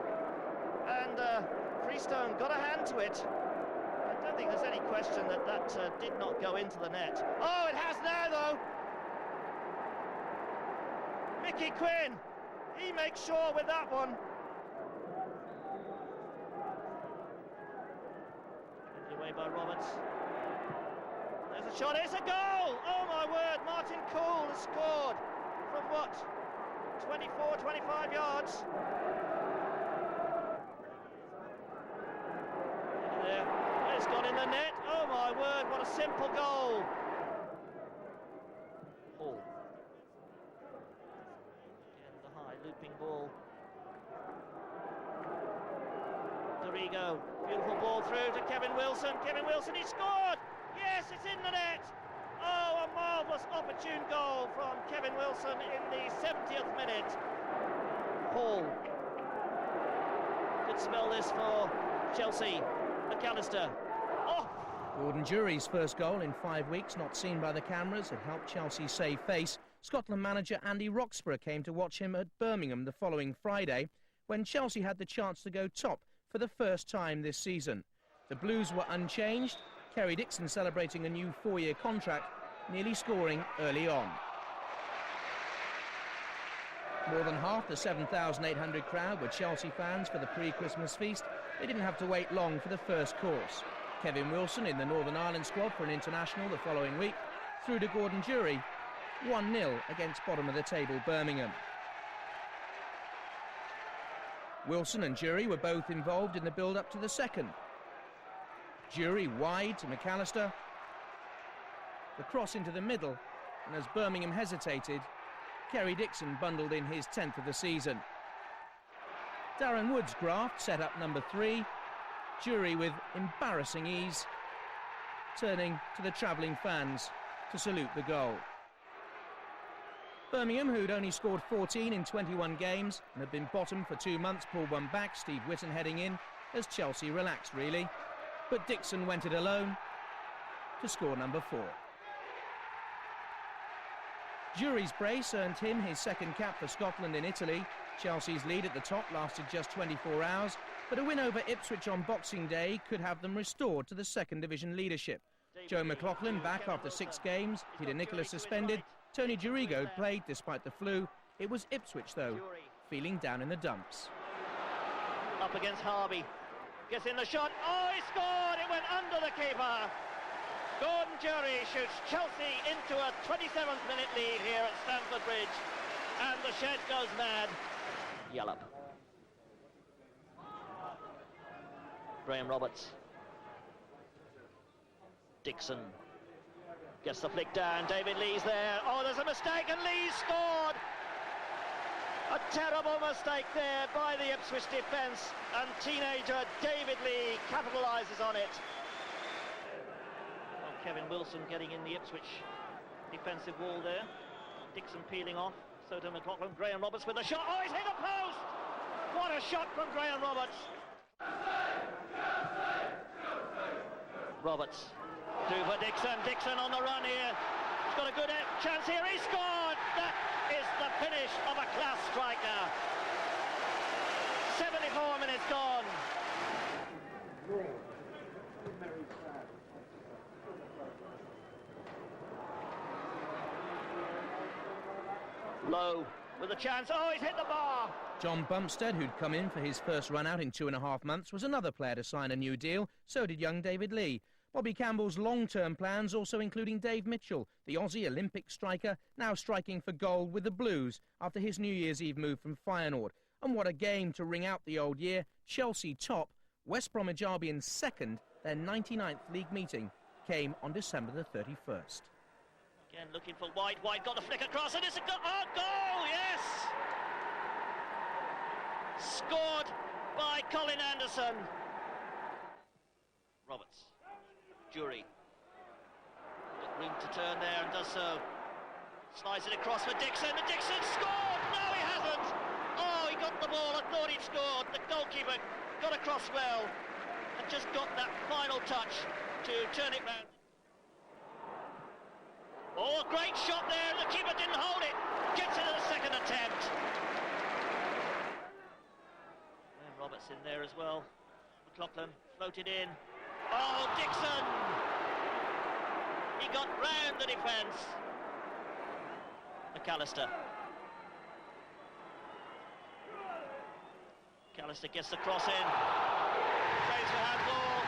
and Freestone got a hand to it. I don't think there's any question that that did not go into the net. Oh, it has now, though. Mickey Quinn, he makes sure with that one. Away by Roberts. There's a shot, it's a goal! Oh my word, Martin Cool has scored from what? 24, 25 yards. Look there. It's gone in the net. Oh my word, what a simple goal. Hall. Again, the high looping ball. Dorigo, beautiful ball through to Kevin Wilson. Kevin Wilson, he scored! Yes, it's in the net! Oh, a marvellous opportune goal from Kevin Wilson in the 70th minute. Hall. Could spell this for Chelsea. McAllister. Oh! Gordon Jury's first goal in 5 weeks, not seen by the cameras, had helped Chelsea save face. Scotland manager Andy Roxburgh came to watch him at Birmingham the following Friday, when Chelsea had the chance to go top for the first time this season. The Blues were unchanged, Kerry Dixon celebrating a new 4-year contract, nearly scoring early on. More than half the 7,800 crowd were Chelsea fans for the pre-Christmas feast. They didn't have to wait long for the first course. Kevin Wilson in the Northern Ireland squad for an international the following week, through to Gordon Jury, 1-0 against bottom-of-the-table Birmingham. Wilson and Jury were both involved in the build-up to the second. Jury wide to McAllister. The cross into the middle, and as Birmingham hesitated, Kerry Dixon bundled in his 10th of the season. Darren Wood's graft set up number 3. Jury with embarrassing ease, turning to the travelling fans to salute the goal. Birmingham, who'd only scored 14 in 21 games and had been bottom for 2 months, pulled one back, Steve Whitten heading in, as Chelsea relaxed really. But Dixon went it alone to score number 4. Jury's brace earned him his second cap for Scotland in Italy. Chelsea's lead at the top lasted just 24 hours, but a win over Ipswich on Boxing Day could have them restored to the second division leadership. Joe McLaughlin back after 6 games, Peter Nicholas suspended, Tony Dorigo played despite the flu. It was Ipswich, though, feeling down in the dumps. Up against Harvey. Gets in the shot. Oh, he scored! It went under the keeper. Gordon Jury shoots Chelsea into a 27th minute lead here at Stamford Bridge. And the shed goes mad. Yallop. Graham Roberts. Dixon. Gets the flick down, David Lee's there. Oh, there's a mistake and Lee scored! A terrible mistake there by the Ipswich defence, and teenager David Lee capitalises on it. Well, Kevin Wilson getting in the Ipswich defensive wall there. Dixon peeling off, so to McLaughlin. Graham Roberts with a shot. Oh, he's hit a post! What a shot from Graham Roberts! Roberts. Through for Dixon. Dixon on the run here. He's got a good chance here. He scored! That is the finish of a class striker. 74 minutes gone. Lowe with a chance. Oh, he's hit the bar. John Bumstead, who'd come in for his first run out in 2.5 months, was another player to sign a new deal. So did young David Lee. Bobby Campbell's long-term plans also including Dave Mitchell, the Aussie Olympic striker, now striking for goal with the Blues after his New Year's Eve move from Feyenoord. And what a game to ring out the old year. Chelsea top, West Bromwich Albion second. Their 99th league meeting came on December the 31st. Again, looking for White. White got the flick across, and it's a goal, yes! Scored by Colin Anderson. Roberts. Jury. Got room to turn there and does so. Slides it across for Dixon, and Dixon scored! No, he hasn't! Oh, he got the ball, I thought he'd scored. The goalkeeper got across well and just got that final touch to turn it round. Oh, great shot there, the keeper didn't hold it. Gets it at the second attempt. And Roberts in there as well. McLaughlin floated in. Oh, Dixon! He got round the defence. McAllister. McAllister gets the cross in. Plays for handball.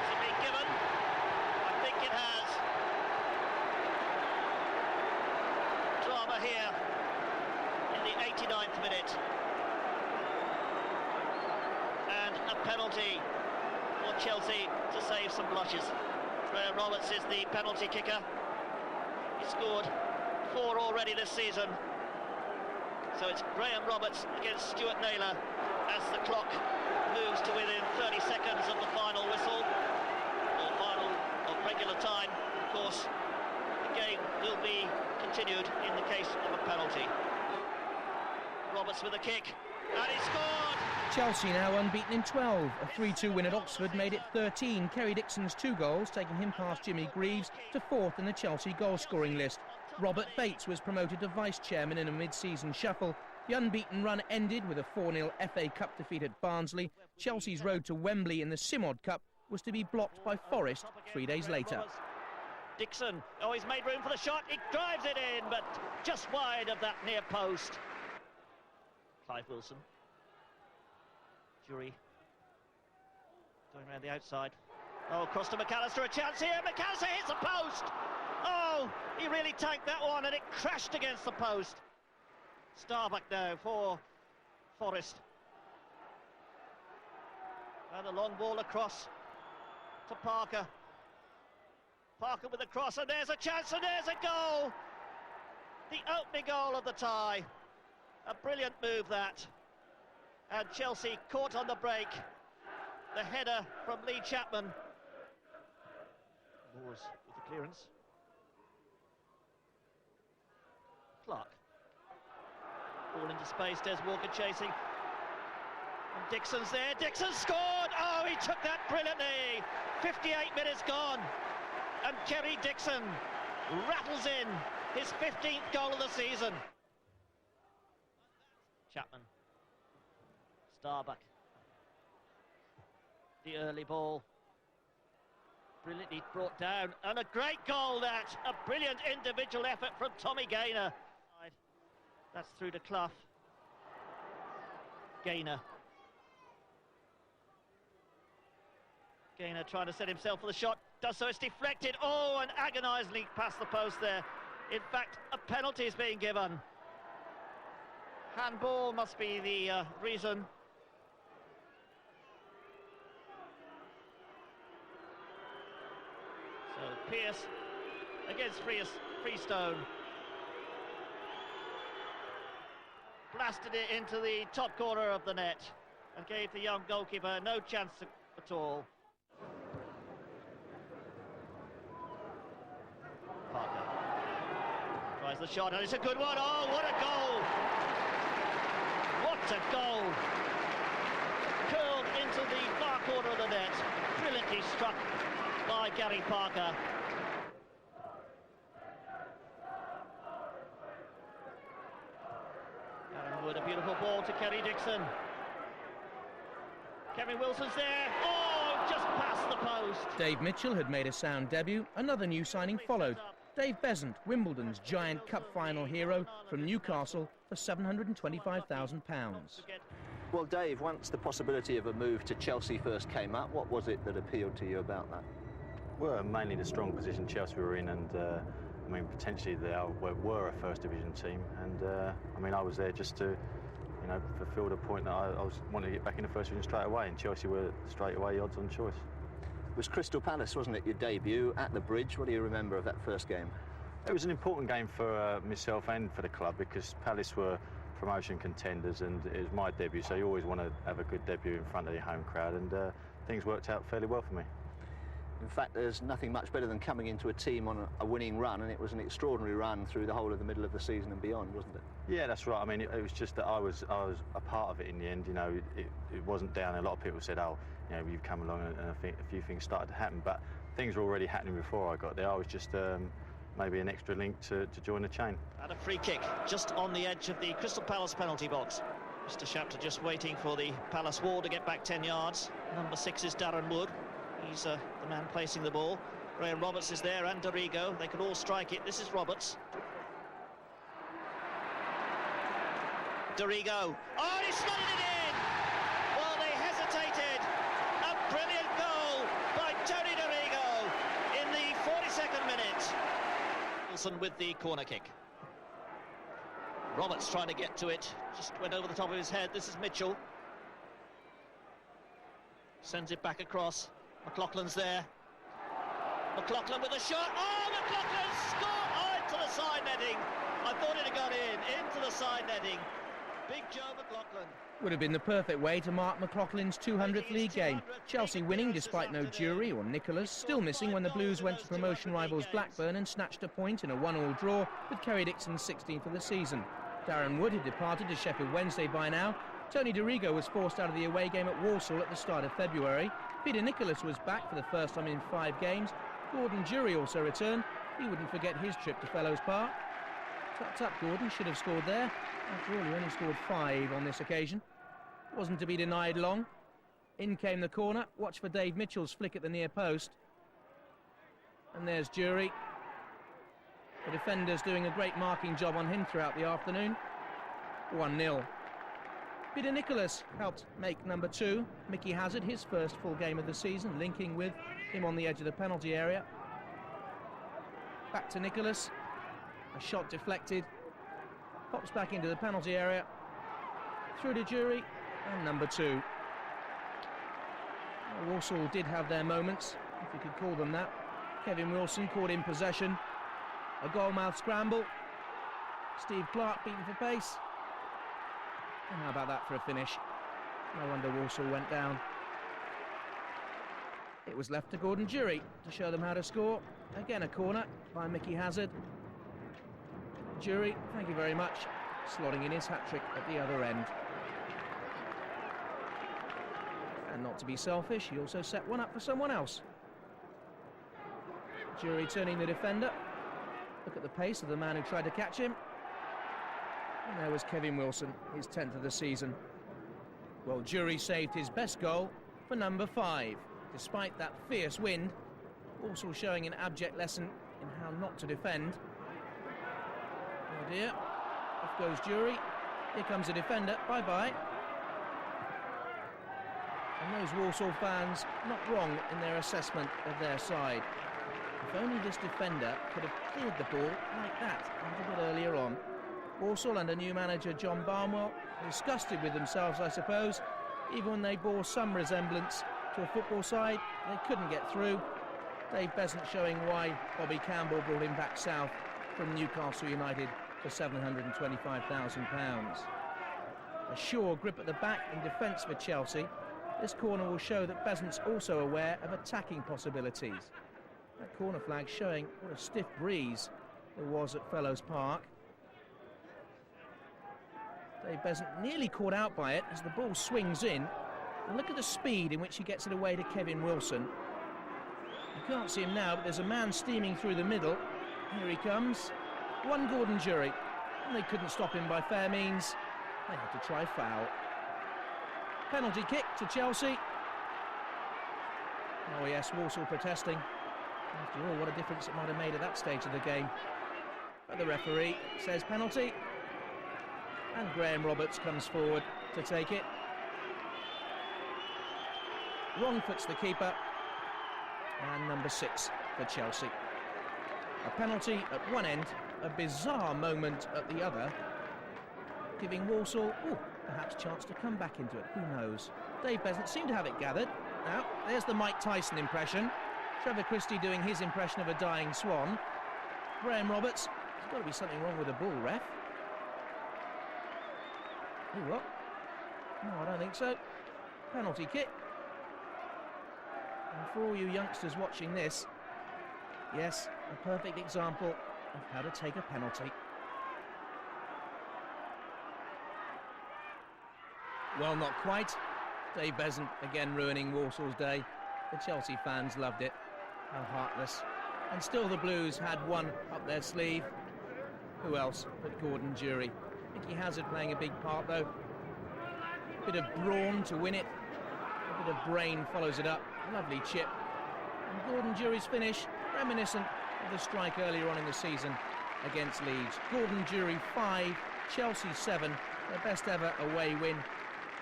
Has it been given? I think it has. Drama here in the 89th minute. And a penalty for Chelsea to save some blushes. Graham Roberts is the penalty kicker. He scored 4 already this season. So it's Graham Roberts against Stuart Naylor as the clock moves to within 30 seconds of the final whistle, or final of regular time. Of course, the game will be continued in the case of a penalty. Roberts with a kick, and he scored! Chelsea now unbeaten in 12. A 3-2 win at Oxford made it 13. Kerry Dixon's 2 goals, taking him past Jimmy Greaves to 4th in the Chelsea goal-scoring list. Robert Bates was promoted to vice-chairman in a mid-season shuffle. The unbeaten run ended with a 4-0 FA Cup defeat at Barnsley. Chelsea's road to Wembley in the Simod Cup was to be blocked by Forest 3 days later. Dixon, oh, he's made room for the shot. He drives it in, but just wide of that near post. Clive Wilson. Jury going around the outside. Oh, across to McAllister, a chance here. McAllister hits the post. Oh, he really tanked that one, and it crashed against the post. Starbuck now for Forest. And a long ball across to Parker. Parker with the cross, and there's a chance, and there's a goal. The opening goal of the tie. A brilliant move, that. And Chelsea caught on the break. The header from Lee Chapman. Moores with the clearance. Clark. Ball into space, Des Walker chasing. And Dixon's there, Dixon scored! Oh, he took that brilliantly! 58 minutes gone. And Kerry Dixon rattles in his 15th goal of the season. Chapman. Starbuck. The early ball. Brilliantly brought down. And a great goal, that. A brilliant individual effort from Tommy Gaynor. That's through to Clough. Gaynor. Gaynor trying to set himself for the shot. Does so, it's deflected. Oh, and agonisingly past the post there. In fact, a penalty is being given. Handball must be the reason. So Pearce against Freestone. Blasted it into the top corner of the net and gave the young goalkeeper no chance at all. Parker tries the shot, and it's a good one. Oh, what a goal! What a goal! Curled into the far corner of the net. Brilliantly struck by Gary Parker. Aaron Wood, a beautiful ball to Kerry Dixon. Kevin Wilson's there. Oh, just past the post. Dave Mitchell had made a sound debut. Another new signing followed. Dave Besant, Wimbledon's giant cup final hero from Newcastle, for £725,000. Well, Dave, once the possibility of a move to Chelsea first came up, what was it that appealed to you about that? Well, mainly the strong position Chelsea were in, and I mean, potentially they were a first division team, and I mean, I was there just to, you know, fulfil the point that I was wanting to get back in the first division straight away, and Chelsea were straight away odds on choice. It was Crystal Palace, wasn't it, your debut at the Bridge? What do you remember of that first game? It was an important game for myself and for the club, because Palace were promotion contenders, and it was my debut, so you always want to have a good debut in front of your home crowd, and things worked out fairly well for me. In fact, there's nothing much better than coming into a team on a winning run, and it was an extraordinary run through the whole of the middle of the season and beyond, wasn't it? Yeah, that's right. I mean, it was just that I was a part of it in the end. You know, it wasn't down. A lot of people said, "Oh, you know, you've come along," and I think a few things started to happen. But things were already happening before I got there. I was just maybe an extra link to join the chain. And a free kick just on the edge of the Crystal Palace penalty box. Mr. Shapter just waiting for the Palace wall to get back 10 yards. Number 6 is Darren Wood. He's the man placing the ball. Graham Roberts is there, and Dorigo. They could all strike it. This is Roberts. Dorigo. Oh, he slotted it in! Well, they hesitated. A brilliant goal by Tony Dorigo in the 42nd minute. Wilson with the corner kick. Roberts trying to get to it. Just went over the top of his head. This is Mitchell. Sends it back across. McLaughlin's there. McLaughlin with a shot. Oh, McLaughlin scored! Oh, into the side netting. I thought it had gone into the side netting. Big Joe McLaughlin. Would have been the perfect way to mark McLaughlin's 200th league game. Chelsea winning despite no Jury or Nicholas, still missing when the Blues went to promotion rivals Blackburn and snatched a point in a 1-1 draw with Kerry Dixon's 16th of the season. Darren Wood had departed to Sheffield Wednesday by now. Tony Dorigo was forced out of the away game at Walsall at the start of February. Peter Nicholas was back for the first time in 5 games. Gordon Jury also returned. He wouldn't forget his trip to Fellows Park. Tucked up, Gordon should have scored there. After all, he only scored 5 on this occasion. Wasn't to be denied long. In came the corner. Watch for Dave Mitchell's flick at the near post. And there's Jury. The defenders doing a great marking job on him throughout the afternoon. 1-0. Peter Nicholas helped make number 2. Mickey Hazard, his first full game of the season, linking with him on the edge of the penalty area. Back to Nicholas. A shot deflected. Pops back into the penalty area. Through to Jury. And number 2. Walsall did have their moments, if you could call them that. Kevin Wilson caught in possession. A goal-mouth scramble. Steve Clark beaten for pace. And how about that for a finish? No wonder Walsall went down. It was left to Gordon Jury to show them how to score. Again a corner by Mickey Hazard. Jury, thank you very much, slotting in his hat-trick at the other end. And not to be selfish, he also set one up for someone else. Jury turning the defender. Look at the pace of the man who tried to catch him. And there was Kevin Wilson, his 10th of the season. Well, Jury saved his best goal for number 5. Despite that fierce wind, also showing an abject lesson in how not to defend. Oh dear, off goes Jury. Here comes a defender, bye-bye. And those Walsall fans not wrong in their assessment of their side. If only this defender could have cleared the ball like that a little bit earlier on. Walsall under new manager John Barnwell, disgusted with themselves, I suppose. Even when they bore some resemblance to a football side, they couldn't get through. Dave Besant showing why Bobby Campbell brought him back south from Newcastle United for £725,000. A sure grip at the back in defence for Chelsea. This corner will show that Besant's also aware of attacking possibilities. That corner flag showing what a stiff breeze there was at Fellows Park. Dave Besant nearly caught out by it as the ball swings in. And look at the speed in which he gets it away to Kevin Wilson. You can't see him now, but there's a man steaming through the middle. Here he comes. One Gordon Jury. And they couldn't stop him by fair means. They had to try foul. Penalty kick to Chelsea. Oh yes, Walsall protesting. After all, what a difference it might have made at that stage of the game. But the referee says penalty. And Graham Roberts comes forward to take it. Wrong foot's the keeper. And number 6 for Chelsea. A penalty at one end, a bizarre moment at the other, giving Walsall, perhaps chance to come back into it, who knows. Dave Beasant seemed to have it gathered. Now, there's the Mike Tyson impression. Trevor Christie doing his impression of a dying swan. Graham Roberts, there's got to be something wrong with the ball, ref. Oh, what? No, I don't think so. Penalty kick. And for all you youngsters watching this, yes, a perfect example of how to take a penalty. Well, not quite. Dave Beasant again ruining Walsall's day. The Chelsea fans loved it. How heartless. And still the Blues had one up their sleeve. Who else but Gordon Jury? Mickey Hazard playing a big part though. Bit of brawn to win it. A bit of brain follows it up. Lovely chip. And Gordon Jury's finish, reminiscent of the strike earlier on in the season against Leeds. Gordon Jury 5, Chelsea 7, their best ever away win.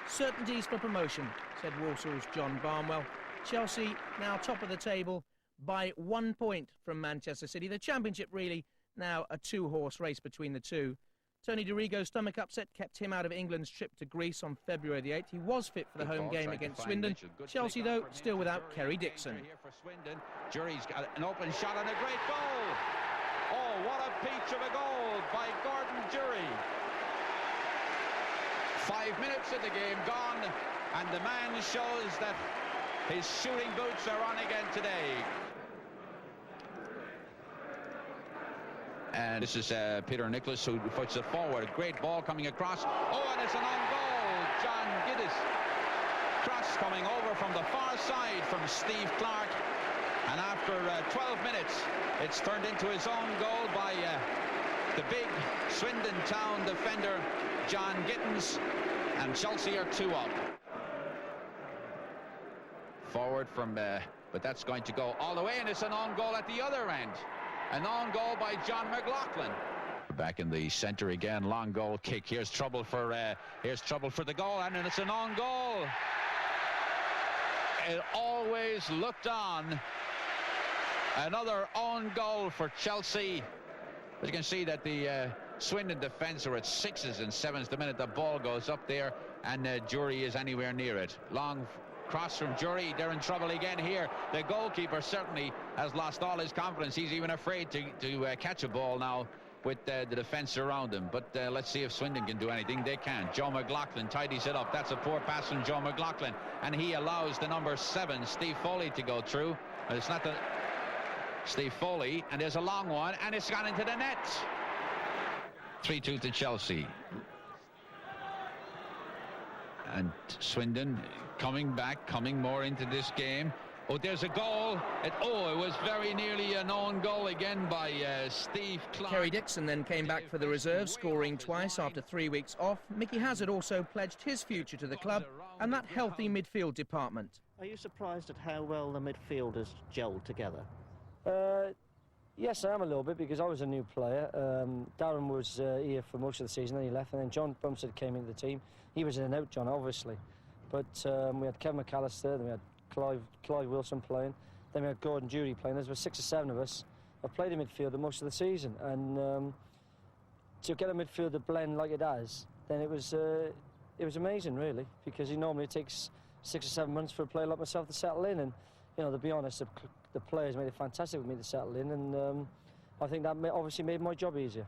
Certainties for promotion, said Walsall's John Barnwell. Chelsea now top of the table by 1 point from Manchester City. The Championship really now a two-horse race between the two. Tony Dorigo's stomach upset kept him out of England's trip to Greece on February the 8th. He was fit for the home game against Swindon. Chelsea, though, still without Kerry Dixon. Jury's got an open shot and a great goal. Oh, what a peach of a goal by Gordon Jury. 5 minutes of the game gone, and the man shows that his shooting boots are on again today. And this is Peter Nicholas who puts it forward. A great ball coming across. Oh, and it's an own goal. John Giddis. Cross coming over from the far side from Steve Clark. And after 12 minutes, it's turned into his own goal by the big Swindon Town defender, John Gittins. And Chelsea are 2 up. Forward from, but that's going to go all the way, and it's an own goal at the other end. An own goal by John McLaughlin. Back in the centre again, long goal kick. Here's trouble for the goal, and it's an own goal. It always looked on. Another own goal for Chelsea. As you can see that the Swindon defence are at 6s and 7s the minute the ball goes up there, and Jury is anywhere near it. Long cross from Jury. They're in trouble again here. The goalkeeper certainly has lost all his confidence. He's even afraid to catch a ball now with the defence around him. But let's see if Swindon can do anything. They can. Joe McLaughlin tidies it up. That's a poor pass from Joe McLaughlin, and he allows the number 7, Steve Foley, to go through. But it's not the Steve Foley, and there's a long one, and it's gone into the net. 3-2 to Chelsea. And Swindon coming back, coming more into this game. Oh, there's a goal. It was very nearly an own goal again by Steve Clark. Kerry Dixon then came back for the reserve, scoring twice after 3 weeks off. Mickey Hazard also pledged his future to the club and that healthy midfield department. Are you surprised at how well the midfielders gelled together? Yes, I am a little bit, because I was a new player. Darren was here for most of the season, then he left, and then John Bumstead came into the team. He was in and out, John, obviously. But we had Kevin McAllister, then we had Clive Wilson playing, then we had Gordon Jury playing. There were 6 or 7 of us. I've played in midfield most of the season, and to get a midfield to blend like it has, then it was amazing, really, because normally it takes 6 or 7 months for a player like myself to settle in, and you know, to be honest, the players made it fantastic with me to settle in, and I think that obviously made my job easier.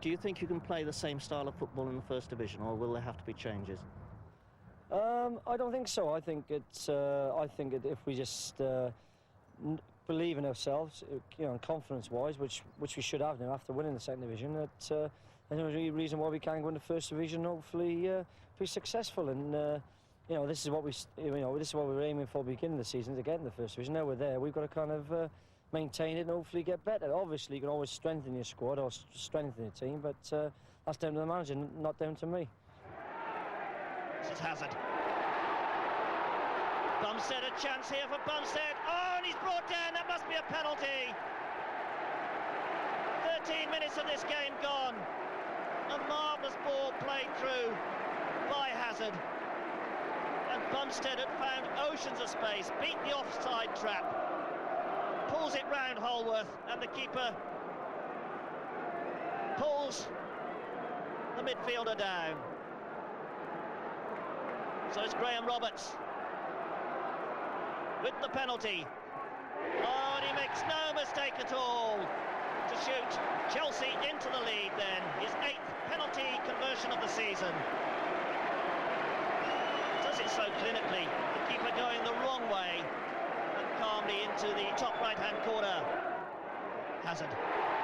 Do you think you can play the same style of football in the First Division, or will there have to be changes? I don't think so. I think if we just believe in ourselves, you know, confidence-wise, which we should have now after winning the Second Division, that there's no reason why we can't go in the First Division and hopefully be successful. And you know, this is what we were aiming for beginning of the season, to get in the First Division. Now we're there, we've got to kind of maintain it and hopefully get better. Obviously, you can always strengthen your squad or strengthen your team, but that's down to the manager, not down to me. This is Hazard. Bumstead, a chance here for Bumstead. Oh, and he's brought down. That must be a penalty. 13 minutes of this game gone. A marvellous ball played through by Hazard. And Bumstead had found oceans of space, beat the offside trap, pulls it round Holworth, and the keeper pulls the midfielder down. So it's Graham Roberts with the penalty. Oh, and he makes no mistake at all to shoot Chelsea into the lead then. His 8th penalty conversion of the season. Does it so clinically. The keeper going the wrong way and calmly into the top right-hand corner. Hazard.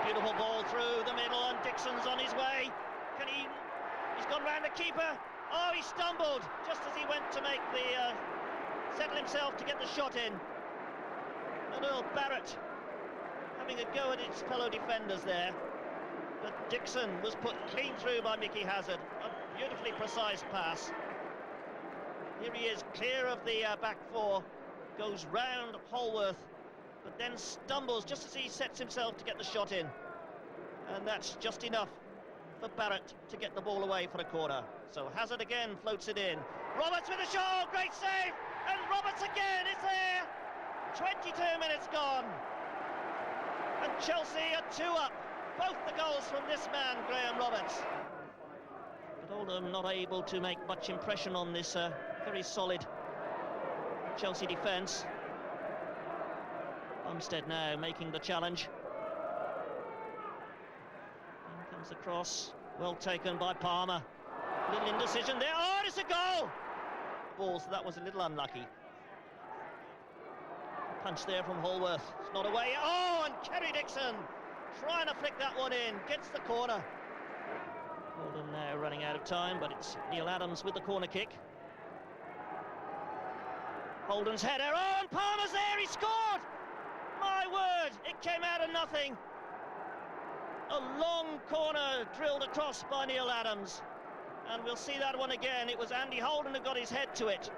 Beautiful ball through the middle, and Dixon's on his way. Can he? He's gone round the keeper. Oh, he stumbled just as he went to make the settle himself to get the shot in. And Earl Barrett having a go at his fellow defenders there. But Dixon was put clean through by Mickey Hazard. A beautifully precise pass. Here he is, clear of the back four, goes round Holworth, but then stumbles just as he sets himself to get the shot in. And that's just enough for Barrett to get the ball away for a corner. So Hazard again floats it in. Roberts with a shot, great save! And Roberts again is there! 22 minutes gone. And Chelsea are 2 up. Both the goals from this man, Graham Roberts. But Oldham not able to make much impression on this very solid Chelsea defence. Bumstead now making the challenge. In comes the cross, well taken by Palmer. Little indecision there. Oh, it's a goal! Ball, so that was a little unlucky. Punch there from Holworth. It's not away. Oh, and Kerry Dixon trying to flick that one in. Gets the corner. Oldham now running out of time, but it's Neil Adams with the corner kick. Holden's header. Oh, and Palmer's there. He scored! My word, it came out of nothing. A long corner drilled across by Neil Adams. And we'll see that one again. It was Andy Holden who got his head to it.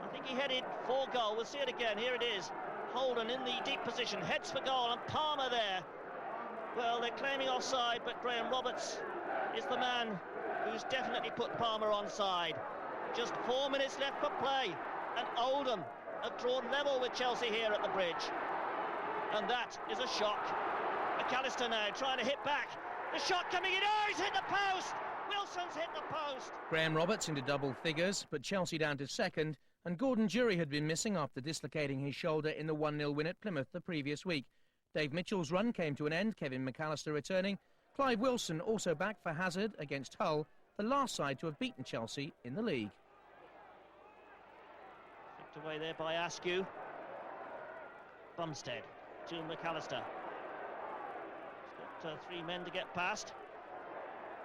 I think he headed for goal. We'll see it again. Here it is. Holden in the deep position, heads for goal, and Palmer there. Well, they're claiming offside, but Graham Roberts is the man who's definitely put Palmer onside. Just 4 minutes left for play, and Oldham have drawn level with Chelsea here at the Bridge. And that is a shock. McAllister now trying to hit back. The shot coming in. Oh, he's hit the post! Wilson's hit the post. Graham Roberts into double figures, but Chelsea down to second, and Gordon Jury had been missing after dislocating his shoulder in the 1-0 win at Plymouth the previous week. Dave Mitchell's run came to an end, Kevin McAllister returning. Clive Wilson also back for Hazard against Hull, the last side to have beaten Chelsea in the league. Flicked away there by Askew. Bumstead to McAllister. He's got 3 men to get past.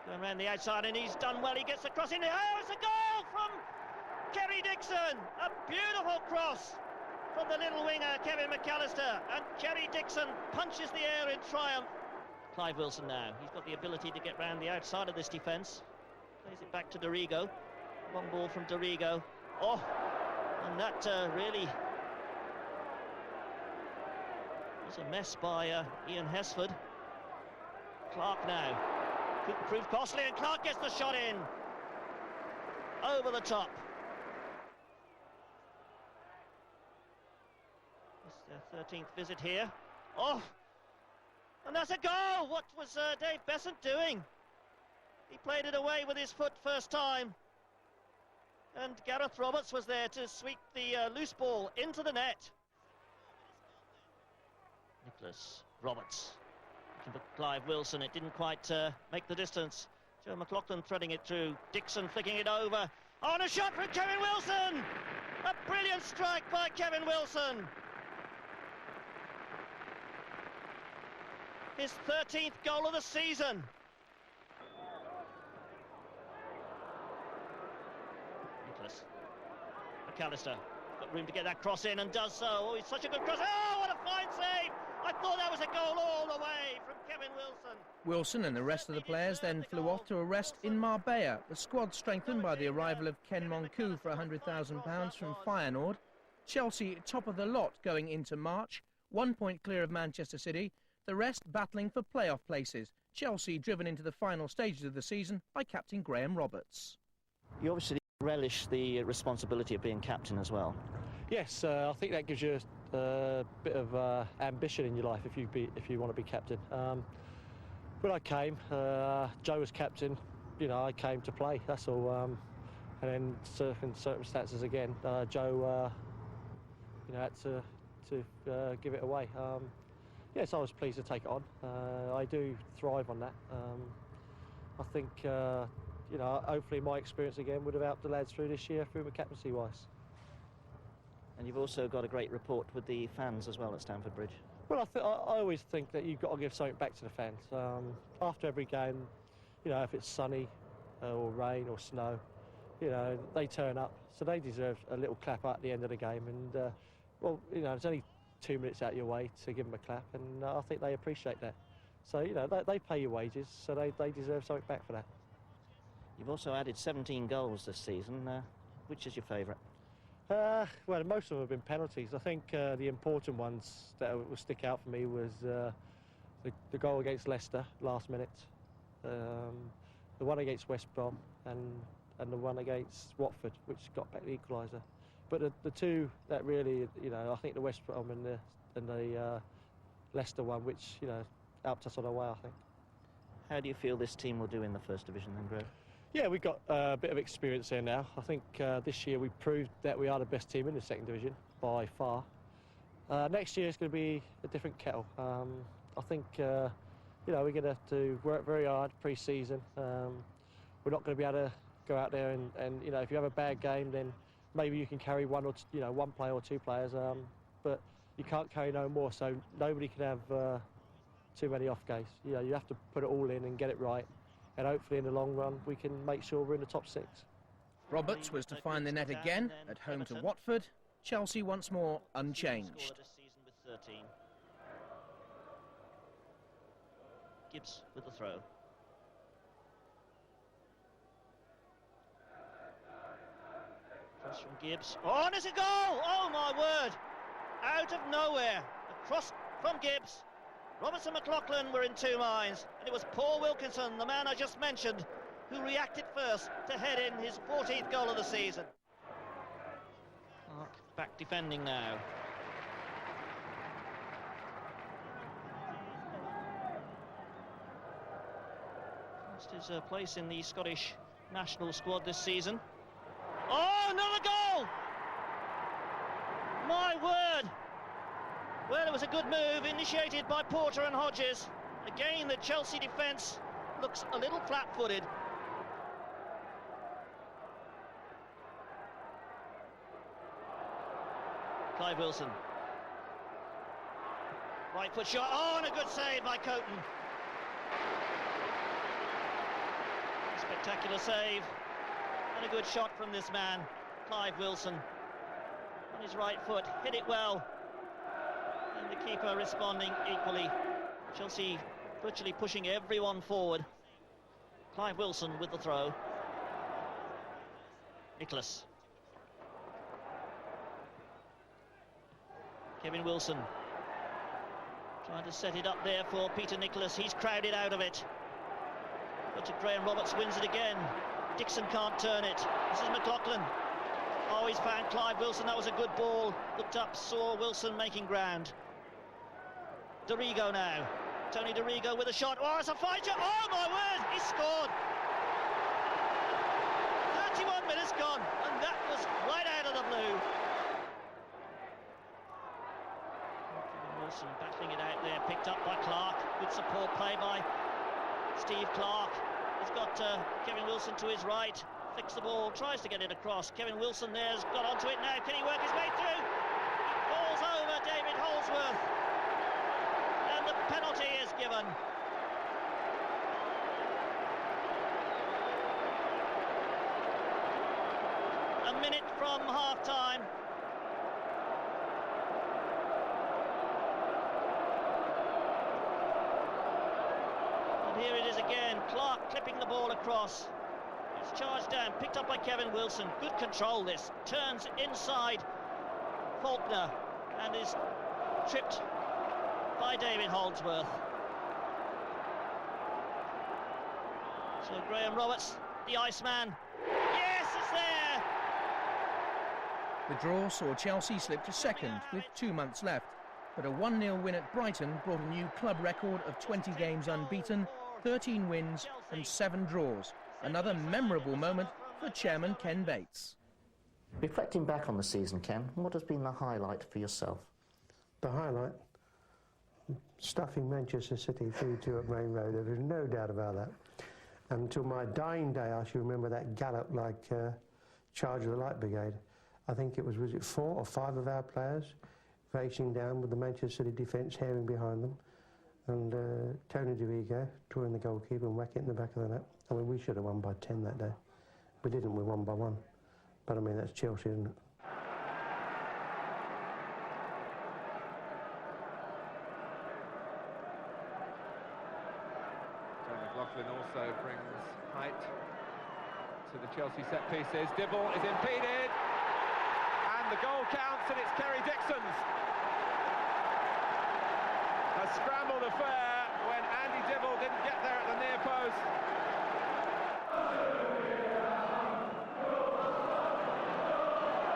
Going around the outside, and he's done well. He gets the cross in. Oh, it's a goal from Kerry Dixon. A beautiful cross from the little winger, Kevin McAllister. And Kerry Dixon punches the air in triumph. Clive Wilson now. He's got the ability to get round the outside of this defence. Plays it back to Dorigo. One ball from Dorigo. Oh, and that really was a mess by Ian Hesford. Clark now. Could prove costly, and Clark gets the shot in. Over the top. It's their 13th visit here. Oh! And that's a goal! What was Dave Besant doing? He played it away with his foot first time. And Gareth Roberts was there to sweep the loose ball into the net. Nicholas Roberts. Looking for Clive Wilson. It didn't quite make the distance. Joe McLaughlin threading it through. Dixon flicking it over. Oh, and a shot from Kevin Wilson! A brilliant strike by Kevin Wilson. His 13th goal of the season. Nicholas McAllister got room to get that cross in and does so. Oh, it's such a good cross. Oh, what a fine save! I thought that was a goal all the way from Kevin Wilson. Wilson and the rest of the players then flew off to a rest in Marbella. The squad strengthened by the arrival of Ken Moncu for £100,000 from Feyenoord. Chelsea top of the lot going into March, 1 point clear of Manchester City. The rest battling for playoff places. Chelsea driven into the final stages of the season by captain Graham Roberts. You obviously relish the responsibility of being captain as well. Yes, I think that gives you a bit of ambition in your life if you want to be captain. When I came, Joe was captain. You know, I came to play. That's all. And then certain circumstances again, Joe, had to give it away. Yes, I was pleased to take it on. I do thrive on that. I think, hopefully my experience again would have helped the lads through this year, through my captaincy-wise. And you've also got a great rapport with the fans as well at Stamford Bridge. Well, I always think that you've got to give something back to the fans. After every game, if it's sunny or rain or snow, they turn up, so they deserve a little clap at the end of the game. And it's only 2 minutes out your way to give them a clap, and I think they appreciate that. So they pay your wages, so they deserve something back for that. You've also added 17 goals this season. Which is your favourite? Well, most of them have been penalties. I think the important ones that will stick out for me was the goal against Leicester last minute, the one against West Brom, and the one against Watford, which got back the equaliser. But the two that really, I think the West Brom and the Leicester one, which helped us on our way, I think. How do you feel this team will do in the First Division then, Greg? Yeah, we've got a bit of experience there now. I think this year we proved that we are the best team in the Second Division by far. Next year it's going to be a different kettle. I think we're going to have to work very hard pre-season. We're not going to be able to go out there and if you have a bad game, then maybe you can carry one player or two players, but you can't carry no more. So nobody can have too many off games. You have to put it all in and get it right. And hopefully in the long run we can make sure we're in the top 6. Roberts was to find the net again at home to Watford. Chelsea once more unchanged. Gibbs with the throw. Cross from Gibbs. Oh, and it's a goal! Oh my word! Out of nowhere, a cross from Gibbs. Roberts and McLaughlin were in two minds, and it was Paul Wilkinson, the man I just mentioned, who reacted first to head in his 14th goal of the season. Clark back defending now. Lost his place in the Scottish national squad this season. Oh, another goal! My word! Well, it was a good move initiated by Porter and Hodges. Again, the Chelsea defence looks a little flat-footed. Clive Wilson. Right foot shot. Oh, and a good save by Coton. Spectacular save. And a good shot from this man, Clive Wilson. On his right foot, hit it well. And the keeper responding equally. Chelsea virtually pushing everyone forward. Clive Wilson with the throw. Nicholas. Kevin Wilson trying to set it up there for Peter Nicholas. He's crowded out of it. But Graham Roberts wins it again. Dixon can't turn it. This is McLaughlin. Oh, he's found Clive Wilson. That was a good ball. Looked up, saw Wilson making ground. Dorigo now. Tony Dorigo with a shot. Oh, it's a fine shot. Oh, my word. He scored. 31 minutes gone. And that was right out of the blue. Wilson battling it out there. Picked up by Clark. Good support play by Steve Clark. He's got Kevin Wilson to his right. Flicks the ball. Tries to get it across. Kevin Wilson there's got onto it now. Can he work his way through? Falls over David Holdsworth. And the penalty is given. A minute from half-time. And here it is again. Clark clipping the ball across. It's charged down, picked up by Kevin Wilson. Good control this. Turns inside Faulkner and is tripped by David Holdsworth. So Graham Roberts, the Iceman. Yes, it's there! The draw saw Chelsea slip to second with 2 months left, but a 1-0 win at Brighton brought a new club record of 20 games unbeaten, 13 wins and 7 draws. Another memorable moment for chairman Ken Bates. Reflecting back on the season, Ken, what has been the highlight for yourself? The highlight? Stuffing Manchester City 3-2 at Main Road, there is no doubt about that. Until my dying day, I shall remember that gallop like Charge of the Light Brigade. I think it was it 4 or 5 of our players racing down with the Manchester City defence herring behind them, and Tony DeRigo drawing the goalkeeper and whacking it in the back of the net. I mean, we should have won by 10 that day. We didn't, we won by 1. But I mean, that's Chelsea, isn't it? Joe McLaughlin also brings height to the Chelsea set pieces. Dibble is impeded, and the goal counts, and it's Kerry Dixon's. A scrambled affair when Andy Dibble didn't get there at the near post.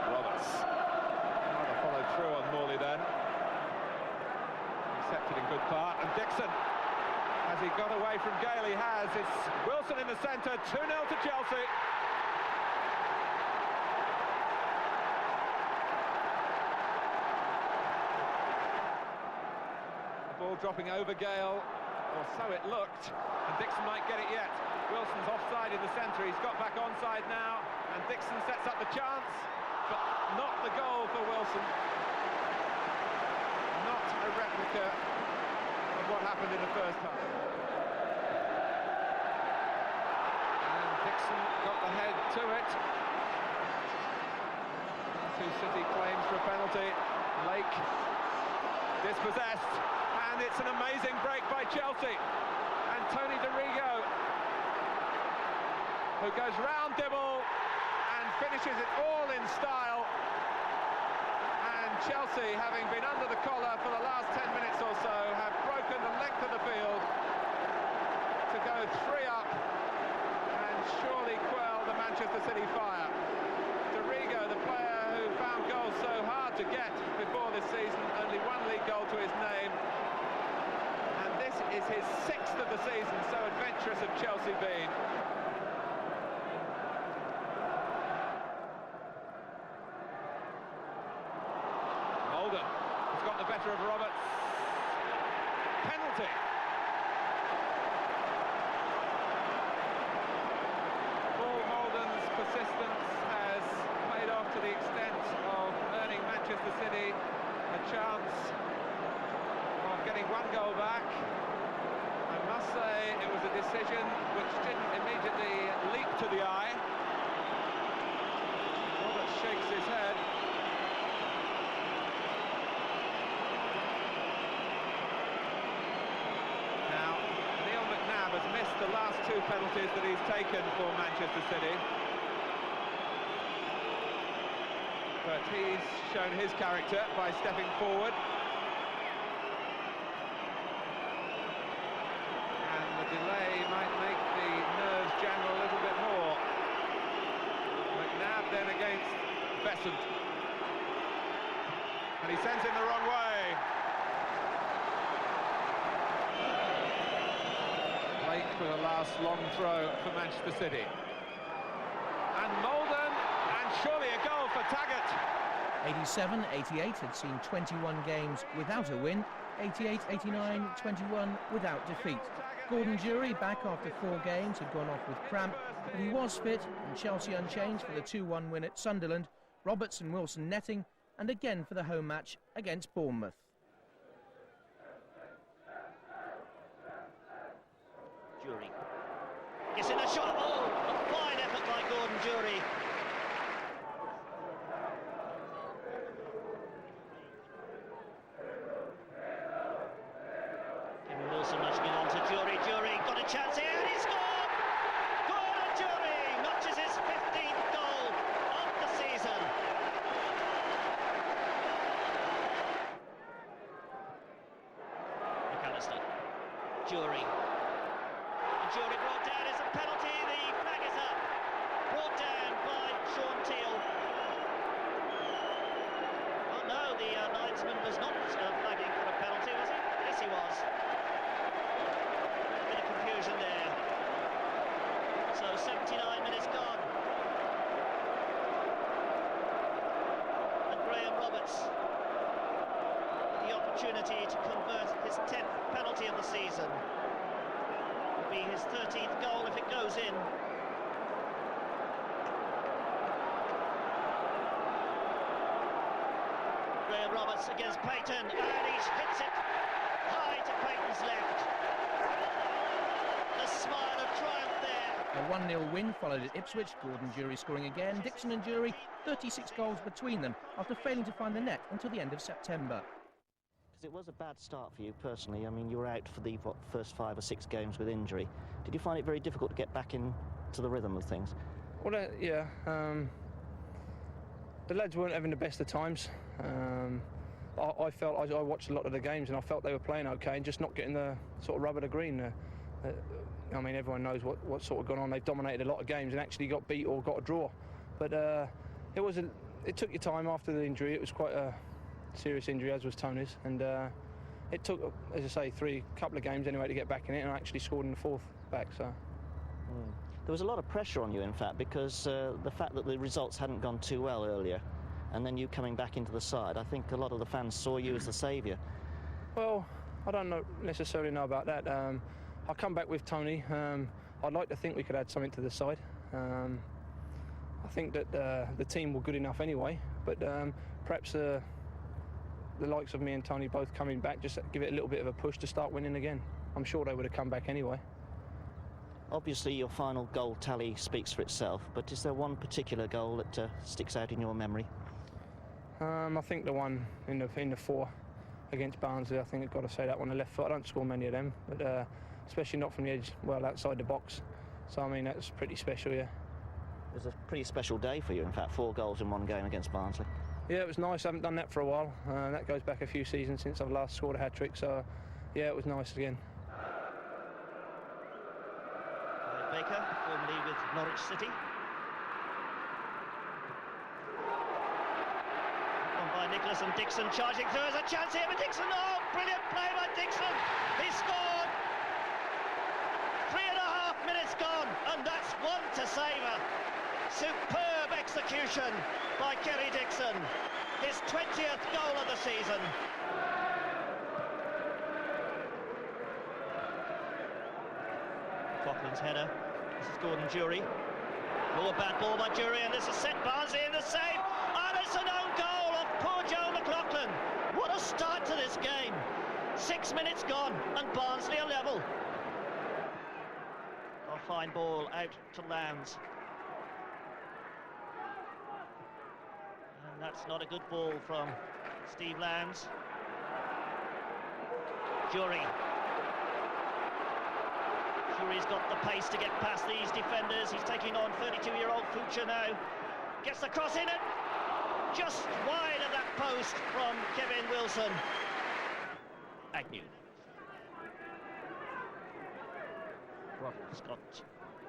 Roberts might have followed through on Morley then. Accepted in good part, and Dixon, as he got away from Gale, he has. It's Wilson in the centre, 2-0 to Chelsea. The ball dropping over Gale, or so it looked, and Dixon might get it yet. Wilson's offside in the centre, he's got back onside now, and Dixon sets up the chance, but not the goal for Wilson. Not a replica of what happened in the first half. And Dixon got the head to it. Two City claims for a penalty. Lake dispossessed, and it's an amazing break by Chelsea. And Tony DeRigo, who goes round Dibble and finishes it all in style. And Chelsea, having been under the collar for the last 10 minutes or so, have broken the length of the field to go 3 up and surely quell the Manchester City fire. DeRigo, the player who found goals so hard to get before this season, only 1 league goal to his name. And this is his 6th of the season, so adventurous have Chelsea been. Holden has got the better of Roberts. Penalty. Paul Holden's persistence has paid off to the extent of earning Manchester City a chance of getting 1 goal back. I must say it was a decision which didn't immediately leap to the eye. Roberts shakes his head. Now, Neil McNabb has missed the last 2 penalties that he's taken for Manchester City. But he's shown his character by stepping forward. And the delay might make the nerves jangle a little bit more. McNabb then against Besant. And he sends him the wrong way. Lake with a last long throw for Manchester City. And Molden, and surely a goal for Taggart. 87-88 had seen 21 games without a win, 88-89, 21 without defeat. Gordon Jury, back after 4 games, had gone off with cramp, but he was fit, and Chelsea unchanged for the 2-1 win at Sunderland, Roberts and Wilson netting, and again for the home match against Bournemouth. Jury gets in a shot. Oh, a fine effort by Gordon Jury. Kevin Wilson nudging it on to Jury. Jury got a chance here and he scored! Gordon Jury notches his 15th goal of the season. McAllister. Jury. Jury brought down. It's a penalty. The flag is up. Brought down by Sean Teal. Oh no, the linesman was not flagging for a penalty, was he? Yes, he was. Bit of confusion there. So 79 minutes gone. And Graham Roberts with the opportunity to convert his 10th penalty of the season. Will be his 13th goal if it goes in. Graham Roberts against Payton, and he hits it high to Payton's left. A smile of triumph there. A 1-0 win followed at Ipswich, Gordon Jury scoring again, Dixon and Jury 36 goals between them after failing to find the net until the end of September. Because it was a bad start for you personally. I mean, you were out for the first 5 or 6 games with injury. Did you find it very difficult to get back into the rhythm of things? Well, yeah. The lads weren't having the best of times. I felt I watched a lot of the games and I felt they were playing okay and just not getting the sort of rub of the green. I mean, everyone knows what sort of gone on. They've dominated a lot of games and actually got beat or got a draw. But it took your time after the injury. It was quite a serious injury, as was Tony's, and it took, as I say, a couple of games anyway to get back in it, and I actually scored in the 4th back. So. There was a lot of pressure on you, in fact, because the fact that the results hadn't gone too well earlier, and then you coming back into the side, I think a lot of the fans saw you as the saviour. Well, I don't necessarily know about that. I come back with Tony. I'd like to think we could add something to the side. I think that the team were good enough anyway, but perhaps the likes of me and Tony both coming back just give it a little bit of a push to start winning again. I'm sure they would have come back anyway. Obviously, your final goal tally speaks for itself, but is there one particular goal that sticks out in your memory? I think the one in the 4 against Barnsley. I think I've got to say that one, the left foot. I don't score many of them, but especially not from the edge, well outside the box. So I mean that's pretty special, yeah. It was a pretty special day for you, in fact, 4 goals in one game against Barnsley. Yeah, it was nice. I haven't done that for a while. That goes back a few seasons since I've last scored a hat-trick, so yeah, it was nice again. Baker, formerly with Norwich City. On by Nicholas and Dixon charging through. There's a chance here for Dixon. Oh, brilliant play by Dixon. He scored. 3.5 minutes gone, and that's one to savour. Superb execution by Kerry Dixon. His 20th goal of the season. Coughlin's header. This is Gordon Jury. Oh, a bad ball by Jury, and this is set Barnsley in the save. And it's an own goal of poor Joe McLaughlin. What a start to this game. 6 minutes gone, and Barnsley are level. A fine ball out to Lowndes. And that's not a good ball from Steve Lowndes. Jury. Jury's got the pace to get past these defenders. He's taking on 32-year-old Fucher now. Gets the cross in it. Just wide of that post from Kevin Wilson. Agnew. Roberts got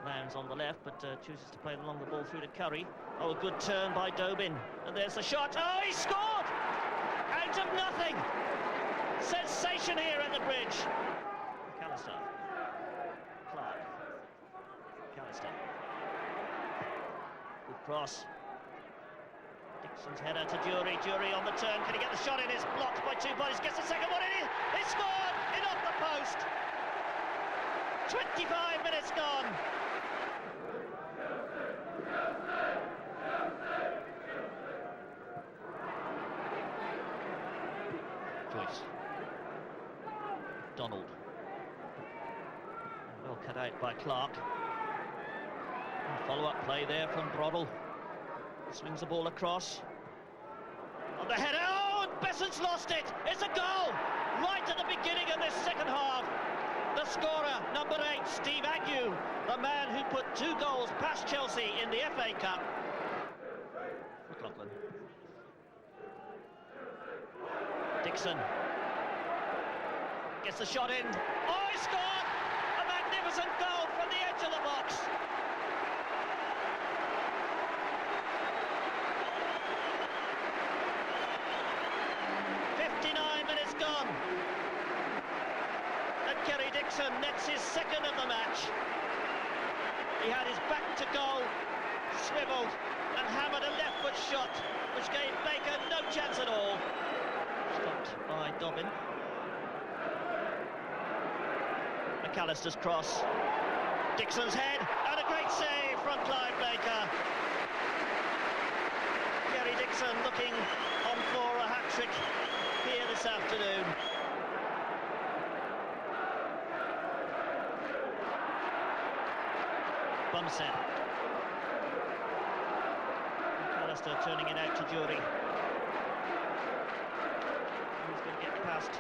Lowndes on the left, but chooses to play along the ball through to Curry. Oh, a good turn by Dobin. And there's the shot. Oh, he scored! Out of nothing. Sensation here at the bridge. McAllister. Clark. McAllister. Good cross. Dixon's header to Jury. Jury on the turn. Can he get the shot in? It's blocked by 2 bodies. Gets the second one in. He scored! In off the post. 25 minutes gone. Joyce. Donald. Well cut out by Clark. Follow-up play there from Broddle. Swings the ball across. On the header. Oh, and Besson's lost it. It's a goal right at the beginning of this second half. The scorer, number 8, Steve Agnew, the man who put 2 goals past Chelsea in the FA Cup. McLaughlin. Dixon gets the shot in. Oh, he scored! A magnificent goal from the edge of the box. Gone. And Kerry Dixon nets his second of the match. He had his back to goal, swivelled and hammered a left foot shot which gave Baker no chance at all. Stopped by Dobbin. McAllister's cross. Dixon's head and a great save from Clive Baker. Kerry Dixon looking on for a hat-trick here this afternoon. Bumstead. McAllister turning it out to Jury. He's going to get past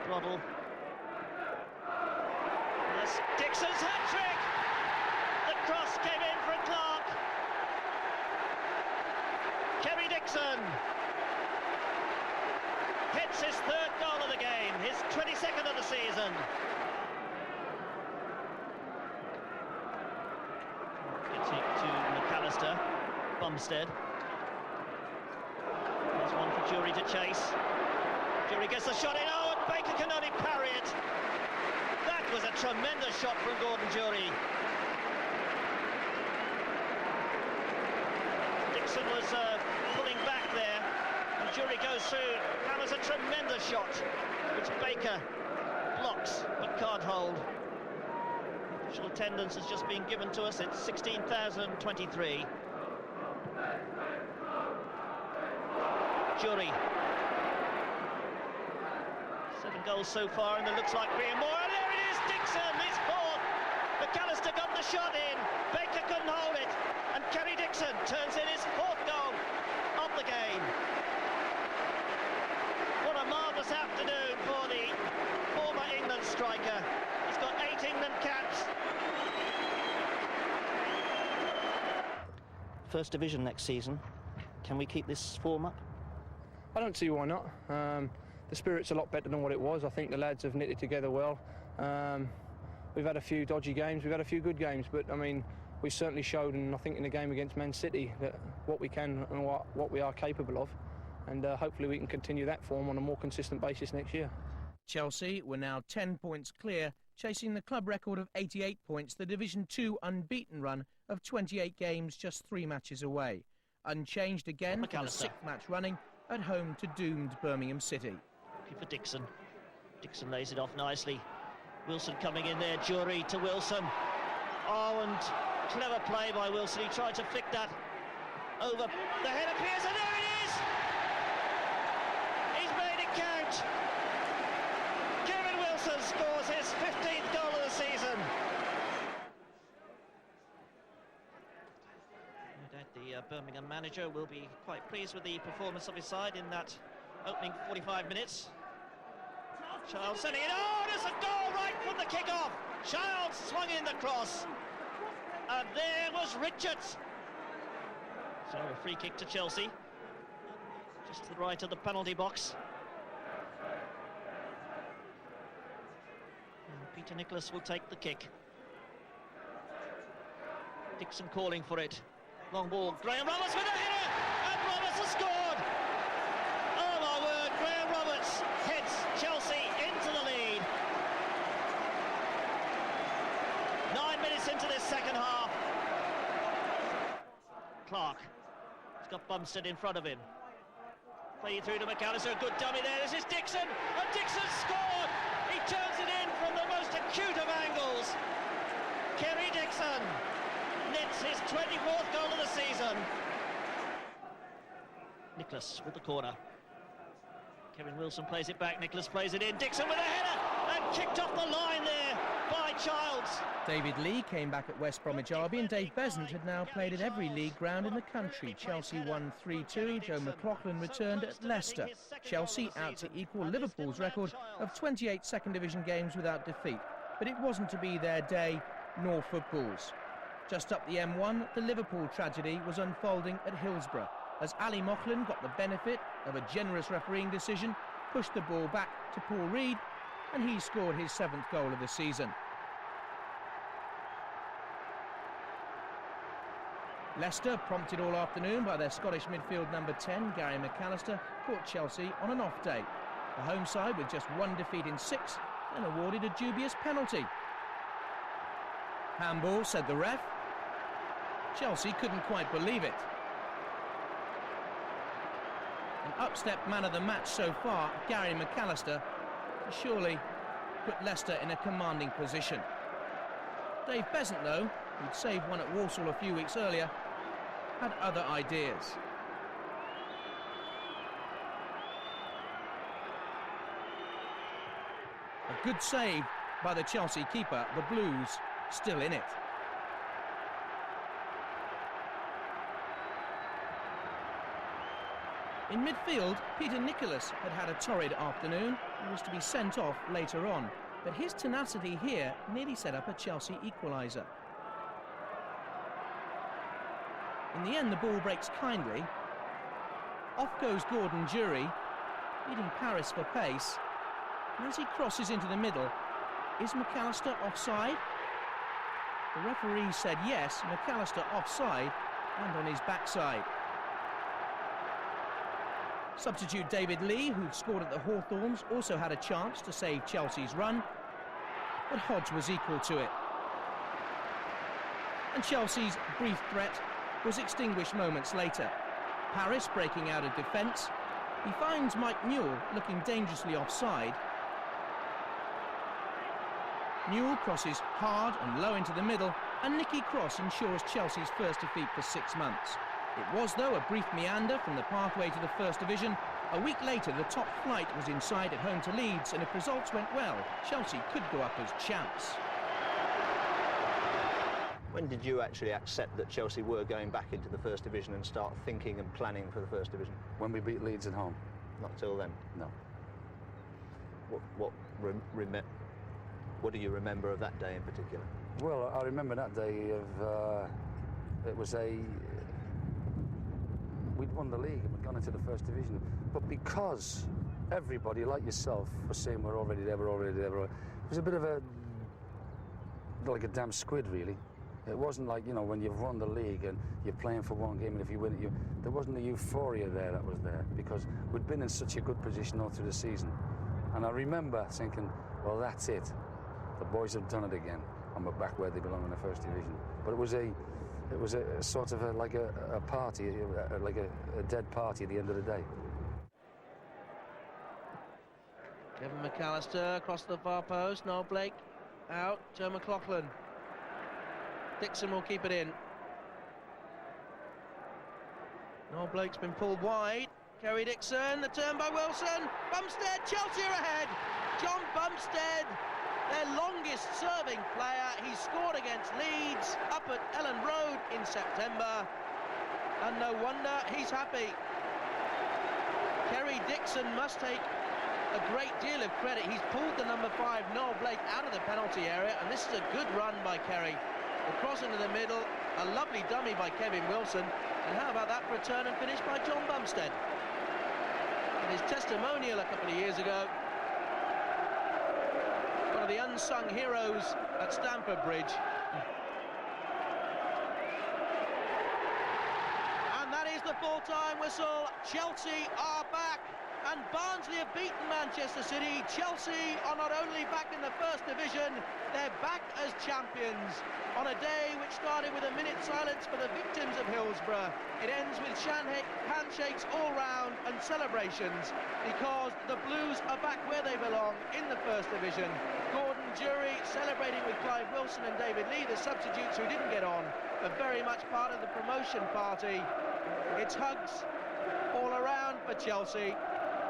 Broddle. Yes, Dixon's hat-trick! The cross came in from Clark. Kerry Dixon hits his third goal of the game, his 22nd of the season. Gets it to McAllister. Bumstead. There's one for Jury to chase. Jury gets the shot in. Oh, and Baker can only parry it. That was a tremendous shot from Gordon Jury. Dixon was pulling back there. Jury goes through, hammers a tremendous shot, which Baker blocks but can't hold. Official attendance has just been given to us. It's 16,023. Jury. 7 goals so far, and it looks like 3 more. And there it is, Dixon, his fourth. McAllister got the shot in. Baker couldn't hold it, and Kerry Dixon turns in his 4th goal of the game. What a marvellous afternoon for the former England striker. He's got 8 England caps. First division next season. Can we keep this form up? I don't see why not. The spirit's a lot better than what it was. I think the lads have knitted together well. We've had a few dodgy games, we've had a few good games, but I mean, we certainly showed, and I think in the game against Man City, that what we can and what we are capable of. And hopefully we can continue that form on a more consistent basis next year. Chelsea were now 10 points clear, chasing the club record of 88 points, the Division 2 unbeaten run of 28 games, just 3 matches away. Unchanged again for the 6th match running at home to doomed Birmingham City. Looking for Dixon. Dixon lays it off nicely. Wilson coming in there, Jury to Wilson. Oh, and clever play by Wilson. He tried to flick that over. The head appears, and there it is! He's made it count. Kevin Wilson scores his 15th goal of the season. No doubt the Birmingham manager will be quite pleased with the performance of his side in that opening 45 minutes. Childs sending it. Oh, there's a goal right from the kick-off. Childs swung in the cross. And there was Richards. So a free kick to Chelsea. Just to the right of the penalty box. And Peter Nicholas will take the kick. Dixon calling for it. Long ball. Graham Roberts with a header. And Roberts has scored. Oh my word, Graham Roberts heads Chelsea into the lead. 9 minutes into this second half. Clark has got Bumstead in front of him. Play through to McAllister, a good dummy there. This is Dixon, and Dixon scored! He turns it in from the most acute of angles. Kerry Dixon nets his 24th goal of the season. Nicholas with the corner. Kevin Wilson plays it back, Nicholas plays it in, Dixon with a header, and kicked off the line there by Childs. David Lee came back at West Bromwich Albion. Dave Besant had now played at every league ground in the country. Chelsea won 3-2. Joe McLaughlin returned at Leicester. Chelsea out to equal Liverpool's record of 28 second division games without defeat. But it wasn't to be their day, nor football's. Just up the M1, the Liverpool tragedy was unfolding at Hillsborough, as Ali Moughlan got the benefit of a generous refereeing decision, pushed the ball back to Paul Reed, and he scored his 7th goal of the season. Leicester, prompted all afternoon by their Scottish midfield number 10, Gary McAllister, caught Chelsea on an off day. The home side, with just one defeat in 6, then awarded a dubious penalty. Handball, said the ref. Chelsea couldn't quite believe it. An up-step man of the match so far, Gary McAllister, surely put Leicester in a commanding position. Dave Besant, though, who'd saved one at Walsall a few weeks earlier, had other ideas. A good save by the Chelsea keeper, the Blues still in it. In midfield, Peter Nicholas had a torrid afternoon and was to be sent off later on, but his tenacity here nearly set up a Chelsea equaliser. In the end, the ball breaks kindly. Off goes Gordon Jury, beating Paris for pace. And as he crosses into the middle, is McAllister offside? The referee said yes, McAllister offside and on his backside. Substitute David Lee, who'd scored at the Hawthorns, also had a chance to save Chelsea's run, but Hodge was equal to it. And Chelsea's brief threat was extinguished moments later. Paris breaking out of defence. He finds Mike Newell looking dangerously offside. Newell crosses hard and low into the middle, and Nicky Cross ensures Chelsea's first defeat for 6 months. It was, though, a brief meander from the pathway to the First Division. A week later, the top flight was in sight at home to Leeds, and if results went well, Chelsea could go up as champs. When did you actually accept that Chelsea were going back into the First Division and start thinking and planning for the First Division? When we beat Leeds at home. Not till then? No. What do you remember of that day in particular? Well, I remember that day of... it was we'd won the league and we'd gone into the First Division, but because everybody, like yourself, was saying we're already there, it was a bit of like a damn squid, really. It wasn't like, you know, when you've won the league and you're playing for one game and if you win it, there wasn't the euphoria there that was there because we'd been in such a good position all through the season. And I remember thinking, well, that's it. The boys have done it again and we're back where they belong in the First Division. But it was a sort of like a party, like a dead party at the end of the day. Kevin McAllister across the far post, Noel Blake out, Joe McLaughlin. Dixon will keep it in. Noel Blake's been pulled wide. Kerry Dixon, the turn by Wilson. Bumstead, Chelsea are ahead. John Bumstead, their longest serving player. He scored against Leeds up at Ellen Road in September. And no wonder he's happy. Kerry Dixon must take a great deal of credit. He's pulled the number 5, Noel Blake, out of the penalty area. And this is a good run by Kerry. The cross into the middle, a lovely dummy by Kevin Wilson. And how about that for a turn and finish by John Bumstead? In his testimonial a couple of years ago, one of the unsung heroes at Stamford Bridge. And that is the full-time whistle. Chelsea are back. And Barnsley have beaten Manchester City. Chelsea are not only back in the First Division, they're back as champions on a day which started with a minute's silence for the victims of Hillsborough. It ends with handshakes all round and celebrations because the Blues are back where they belong in the First Division. Gordon Jury celebrating with Clive Wilson and David Lee, the substitutes who didn't get on, but very much part of the promotion party. It's hugs all around for Chelsea.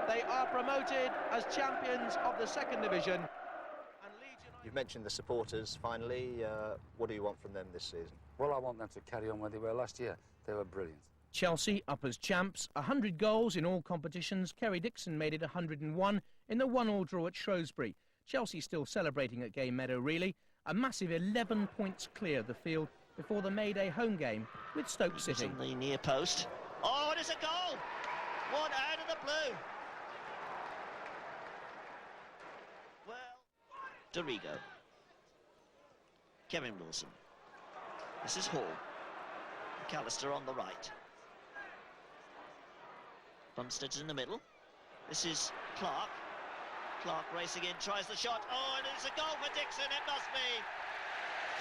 They are promoted as champions of the Second Division. You've mentioned the supporters, finally. What do you want from them this season? Well, I want them to carry on where they were last year. They were brilliant. Chelsea up as champs, 100 goals in all competitions. Kerry Dixon made it 101 in the 1-1 draw at Shrewsbury. Chelsea still celebrating at Game Meadow, really. A massive 11 points clear of the field before the May Day home game with Stoke City. On the near post. Oh, it is a goal! One out of the blue. Dorigo. Kevin Wilson. This is Hall. McAllister on the right. Bumstead's in the middle. This is Clark. Clark racing in, tries the shot. Oh, and it's a goal for Dixon, it must be.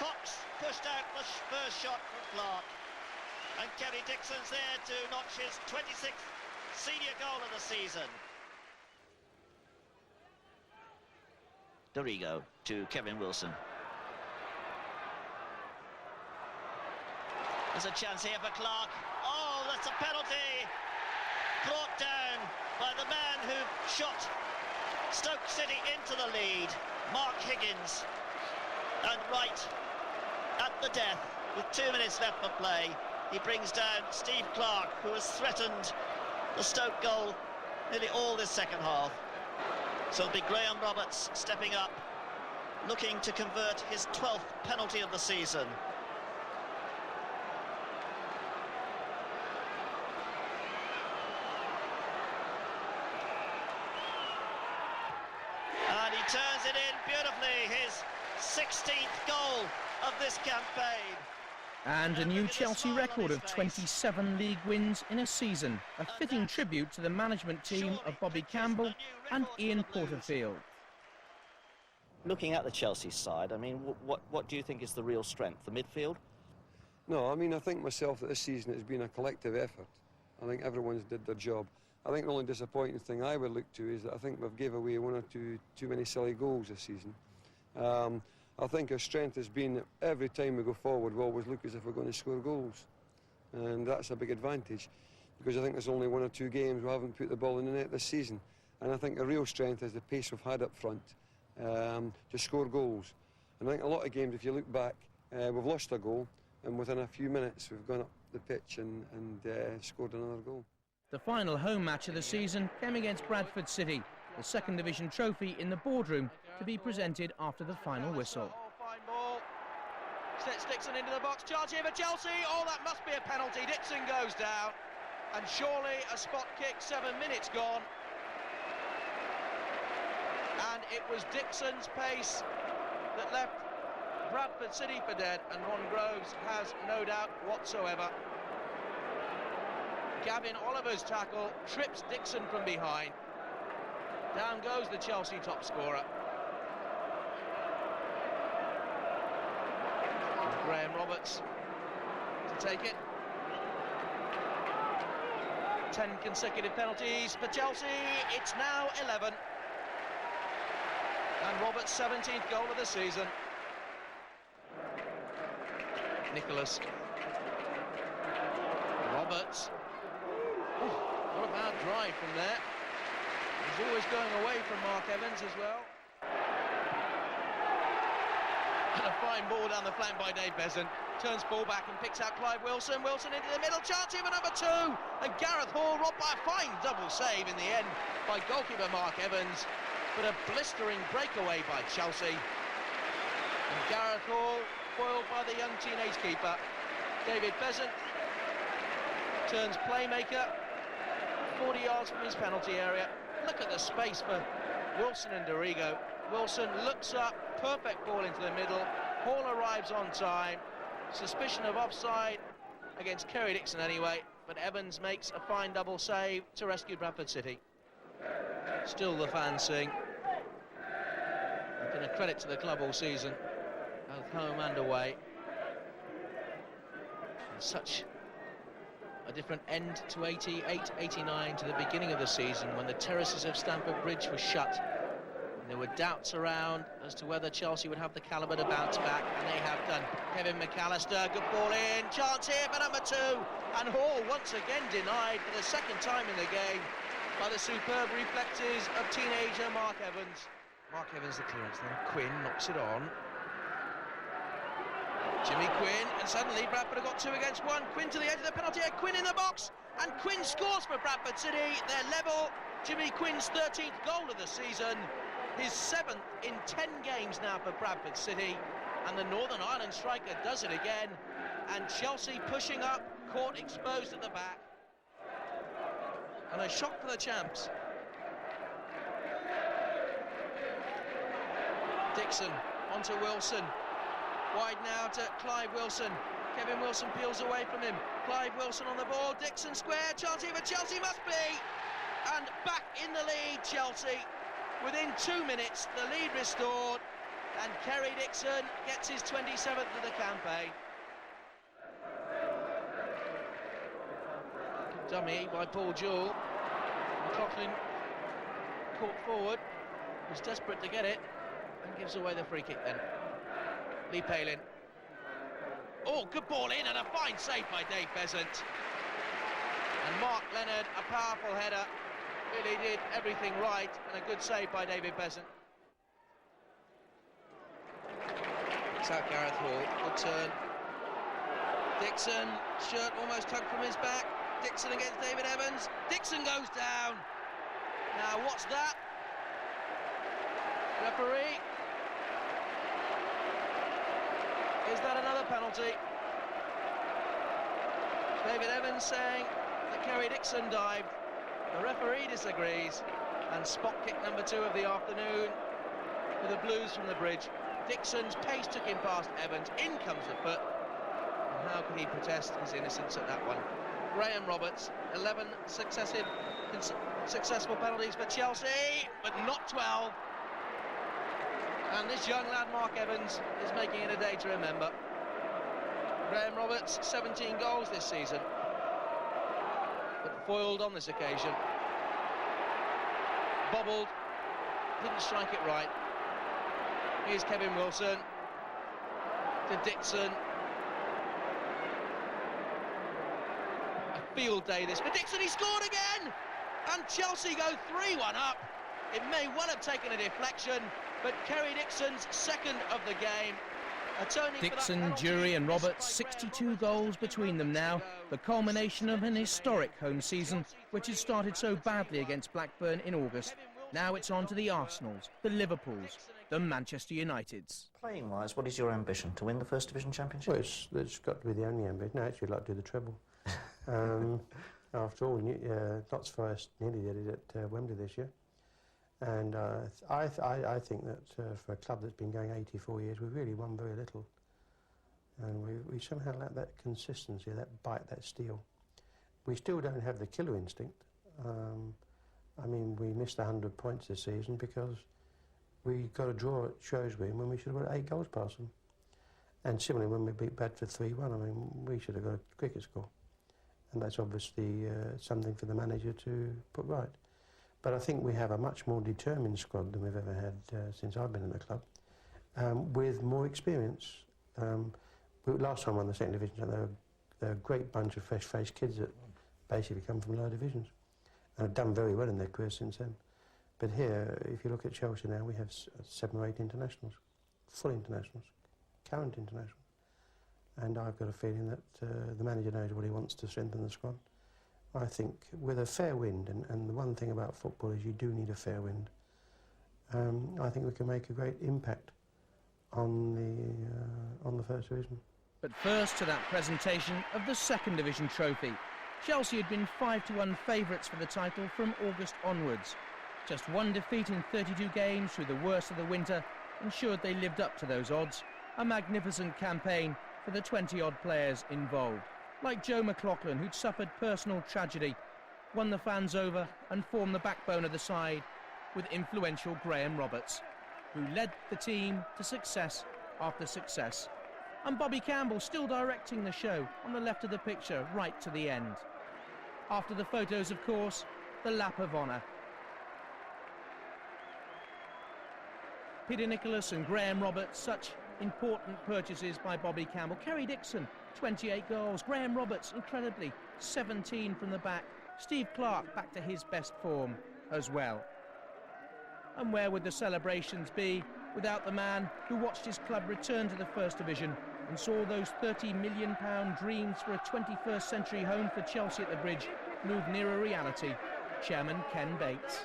Fox pushed out the first shot from Clark. And Kerry Dixon's there to notch his 26th senior goal of the season. Dorigo to Kevin Wilson. There's a chance here for Clark. Oh, that's a penalty. Brought down by the man who shot Stoke City into the lead, Mark Higgins. And right at the death, with 2 minutes left for play, he brings down Steve Clark, who has threatened the Stoke goal nearly all this second half. So it'll be Graham Roberts stepping up, looking to convert his 12th penalty of the season. And he turns it in beautifully, his 16th goal of this campaign. And a new Chelsea record of 27 league wins in a season. A fitting tribute to the management team of Bobby Campbell and Ian Porterfield. Looking at the Chelsea side, I mean, what do you think is the real strength? The midfield? No, I mean, I think myself that this season has been a collective effort. I think everyone's did their job. I think the only disappointing thing I would look to is that I think we've gave away one or two too many silly goals this season. I think our strength has been that every time we go forward, we always look as if we're going to score goals. And that's a big advantage, because I think there's only one or two games we haven't put the ball in the net this season. And I think the real strength is the pace we've had up front to score goals. And I think a lot of games, if you look back, we've lost a goal, and within a few minutes we've gone up the pitch and scored another goal. The final home match of the season came against Bradford City, the second division trophy in the boardroom to be presented after the final whistle. Oh, fine ball. Sets Dixon into the box. Chance here for Chelsea. Oh, that must be a penalty. Dixon goes down. And surely a spot kick, 7 minutes gone. And it was Dixon's pace that left Bradford City for dead, and Ron Groves has no doubt whatsoever. Gavin Oliver's tackle trips Dixon from behind. Down goes the Chelsea top scorer. And Graham Roberts to take it. 10 consecutive penalties for Chelsea. It's now 11. And Roberts' 17th goal of the season. Nicholas. Roberts. Oh, what a bad drive from there. He's always going away from Mark Evans as well. And a fine ball down the flank by Dave Beasant. Turns full back and picks out Clive Wilson. Wilson into the middle, chance here for number 2. And Gareth Hall robbed by a fine double save in the end by goalkeeper Mark Evans. But a blistering breakaway by Chelsea. And Gareth Hall foiled by the young teenage keeper. David Beasant turns playmaker 40 yards from his penalty area. Look at the space for Wilson and Dorigo. Wilson looks up, perfect ball into the middle. Hall arrives on time. Suspicion of offside against Kerry Dixon anyway, but Evans makes a fine double save to rescue Bradford City. Still the fans sing. It's been a credit to the club all season, both home and away. And such a different end to 88-89 to the beginning of the season, when the terraces of Stamford Bridge were shut. And there were doubts around as to whether Chelsea would have the calibre to bounce back, and they have done. Kevin McAllister, good ball in, chance here for number 2, and Hall once again denied for the second time in the game by the superb reflexes of teenager Mark Evans. Mark Evans the clearance, then Quinn knocks it on. Jimmy Quinn, and suddenly Bradford have got 2 against 1. Quinn to the edge of the penalty area, Quinn in the box, and Quinn scores for Bradford City. They're level. Jimmy Quinn's 13th goal of the season, his 7th in 10 games now for Bradford City, and the Northern Ireland striker does it again. And Chelsea pushing up, caught exposed at the back, and a shock for the champs. Dixon onto Wilson. Wide now to Clive Wilson. Kevin Wilson peels away from him. Clive Wilson on the ball. Dixon square. Chance here for Chelsea must be. And back in the lead, Chelsea. Within 2 minutes, the lead restored. And Kerry Dixon gets his 27th of the campaign. Dummy by Paul Jewell. McLaughlin caught forward. Was desperate to get it. And gives away the free kick then. Lee Palin. Oh, good ball in and a fine save by Dave Besant. And Mark Leonard, a powerful header. Really did everything right, and a good save by David Besant. It's out Gareth Hall, good turn. Dixon, shirt almost tugged from his back. Dixon against David Evans. Dixon goes down. Now what's that? Referee. Is that another penalty? David Evans saying that Kerry Dixon dived. The referee disagrees, and spot kick number 2 of the afternoon for the Blues from the bridge. Dixon's pace took him past Evans, in comes the foot, and how could he protest his innocence at that one? Graham Roberts, 11 successful penalties for Chelsea, but not 12. And this young lad, Mark Evans, is making it a day to remember. Graham Roberts, 17 goals this season, but foiled on this occasion. Bobbled, didn't strike it right. Here's Kevin Wilson to Dixon. A field day this for Dixon, he scored again! And Chelsea go 3-1 up. It may well have taken a deflection, but Kerry Dixon's second of the game. Dixon, Jury and Roberts, 62 goals between them now, the culmination of an historic home season, which had started so badly against Blackburn in August. Now it's on to the Arsenals, the Liverpools, the Manchester Uniteds. Playing-wise, what is your ambition? To win the First Division Championship? Well, it's got to be the only ambition. No, actually, I'd like to do the treble. After all, Notts Forest nearly did it at Wembley this year. And I think that for a club that's been going 84 years, we've really won very little. And we somehow lack that consistency, that bite, that steel. We still don't have the killer instinct. I mean, we missed 100 points this season because we got a draw at Shrewsbury when we should have got 8 goals past them. And similarly, when we beat Bedford 3-1, I mean, we should have got a cricket score. And that's obviously something for the manager to put right. But I think we have a much more determined squad than we've ever had since I've been in the club, with more experience. Last time we won the second division, they're a great bunch of fresh-faced kids that basically come from lower divisions and have done very well in their careers since then. But here, if you look at Chelsea now, we have 7 or 8 internationals, full internationals, current internationals. And I've got a feeling that the manager knows what he wants to strengthen the squad. I think with a fair wind, and the one thing about football is you do need a fair wind, I think we can make a great impact on the First Division. But first to that presentation of the Second Division trophy. Chelsea had been 5-1 favourites for the title from August onwards. Just 1 defeat in 32 games through the worst of the winter ensured they lived up to those odds. A magnificent campaign for the 20-odd players involved. Like Joe McLaughlin, who'd suffered personal tragedy, won the fans over and formed the backbone of the side with influential Graham Roberts, who led the team to success after success. And Bobby Campbell still directing the show on the left of the picture right to the end. After the photos, of course, the lap of honour. Peter Nicholas and Graham Roberts, such important purchases by Bobby Campbell. Kerry Dixon, 28 goals. Graham Roberts, incredibly, 17 from the back. Steve Clarke back to his best form as well. And where would the celebrations be without the man who watched his club return to the First Division and saw those £30 million dreams for a 21st century home for Chelsea at the Bridge move nearer reality? Chairman Ken Bates.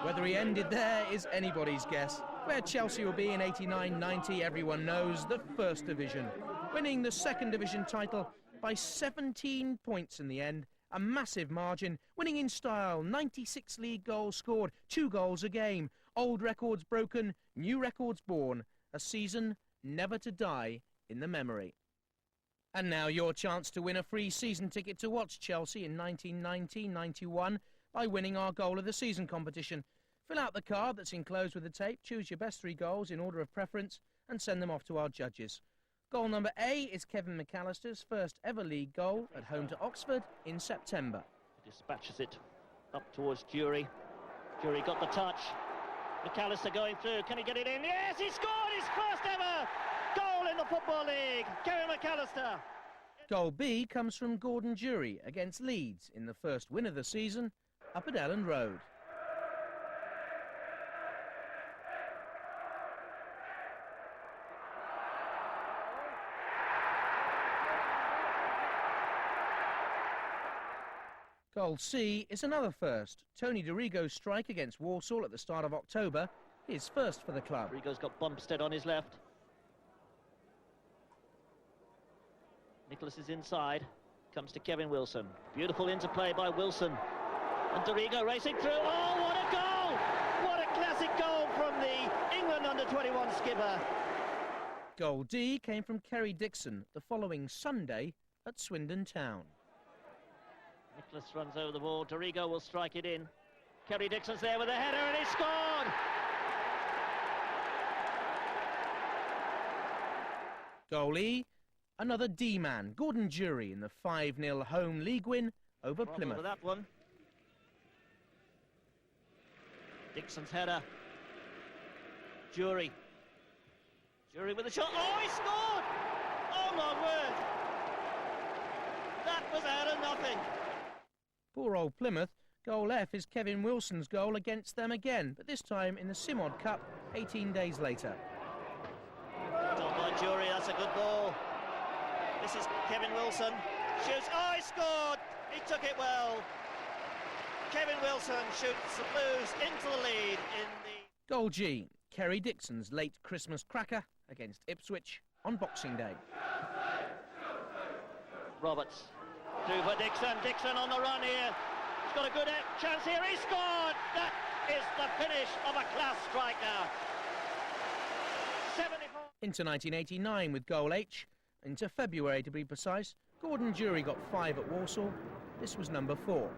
Whether he ended there is anybody's guess. Where Chelsea will be in 89-90, everyone knows, the First Division. Winning the Second Division title by 17 points in the end, a massive margin, winning in style, 96 league goals scored, 2 goals a game, old records broken, new records born, a season never to die in the memory. And now your chance to win a free season ticket to watch Chelsea in 1990-91 by winning our Goal of the Season competition. Fill out the card that's enclosed with the tape, choose your best 3 goals in order of preference and send them off to our judges. Goal number A is Kevin McAllister's first ever league goal at home to Oxford in September. He dispatches it up towards Jury. Jury got the touch. McAllister going through. Can he get it in? Yes, he scored his first ever goal in the Football League. Kevin McAllister. Goal B comes from Gordon Jury against Leeds in the first win of the season up at Elland Road. Goal C is another first. Tony Dorigo's strike against Walsall at the start of October, his first for the club. Dorigo's got Bumstead on his left. Nicholas is inside, comes to Kevin Wilson. Beautiful interplay by Wilson. And Dorigo racing through. Oh, what a goal! What a classic goal from the England under-21 skipper. Goal D came from Kerry Dixon the following Sunday at Swindon Town. Nicholas runs over the ball. Dorigo will strike it in. Kerry Dixon's there with a header and he scored! Goal E, another D-man, Gordon Jury in the 5-0 home league win over Plymouth. That one. Dixon's header. Jury. Jury with a shot. Oh, he scored! Oh, my word! That was out of nothing. Poor old Plymouth. Goal F is Kevin Wilson's goal against them again, but this time in the Simod Cup 18 days later. Done by Jury, that's a good ball. This is Kevin Wilson. Shoots. Oh, he scored! He took it well. Kevin Wilson shoots the Blues into the lead in the... Goal G, Kerry Dixon's late Christmas cracker against Ipswich on Boxing Day. Roberts. Through for Dixon. Dixon on the run here. He's got a good chance here. He scored! That is the finish of a class striker. 74. Into 1989 with Goal H. Into February, to be precise. Gordon Jury got 5 at Walsall. This was number 4.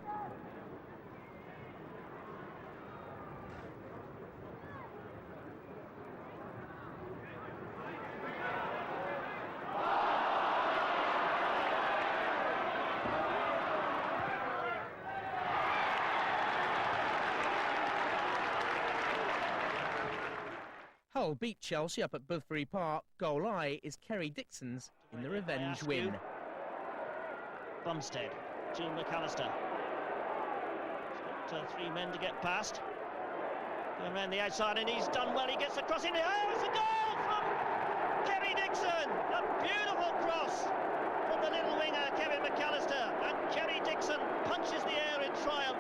Hull beat Chelsea up at Boothbury Park. Goal I is Kerry Dixon's in the revenge win. Bumstead to McAllister. He's got 3 men to get past. Going around the outside and he's done well. He gets across in the air. It's a goal from Kerry Dixon. A beautiful cross from the little winger, Kevin McAllister. And Kerry Dixon punches the air in triumph.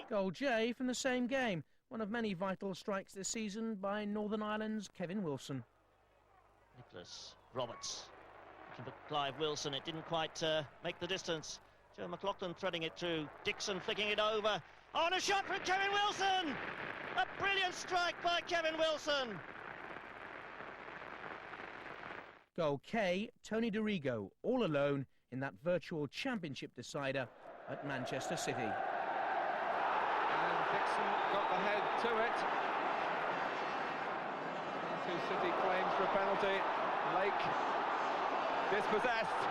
Goal J from the same game. One of many vital strikes this season by Northern Ireland's Kevin Wilson. Nicholas Roberts looking for Clive Wilson. It didn't quite make the distance. Joe McLaughlin threading it through. Dixon flicking it over. Oh, and a shot from Kevin Wilson! A brilliant strike by Kevin Wilson. Goal K, Tony Dorigo, all alone in that virtual championship decider at Manchester City. Dixon got the head to it. 2 City claims for a penalty. Lake dispossessed,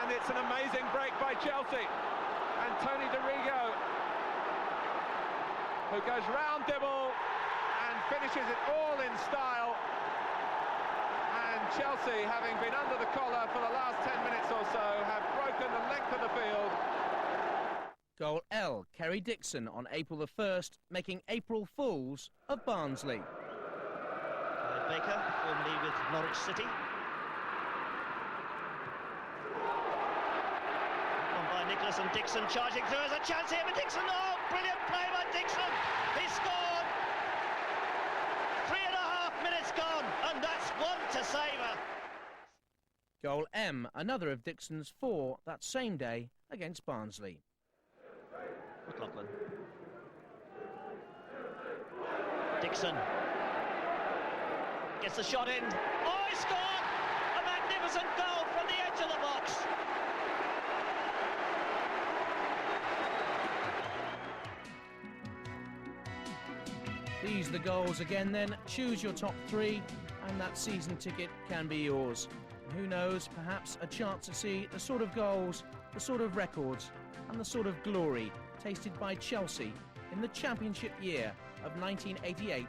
and it's an amazing break by Chelsea. And Tony Dorigo, who goes round Dibble and finishes it all in style. And Chelsea, having been under the collar for the last 10 minutes or so, have broken the length of the field. Goal L, Kerry Dixon on April the 1st, making April Fools of Barnsley. Baker, formerly with Norwich City. On by Nicholas and Dixon charging through. There's a chance here for Dixon. Oh, brilliant play by Dixon. He scored. 3.5 minutes gone, and that's one to savour. Goal M, another of Dixon's 4 that same day against Barnsley. McLaughlin. Dixon gets the shot in. Oh, he scored! A magnificent goal from the edge of the box. These are the goals again then. Choose your top 3 and that season ticket can be yours. And who knows, perhaps a chance to see the sort of goals, the sort of records and the sort of glory tasted by Chelsea in the championship year of 1988-89.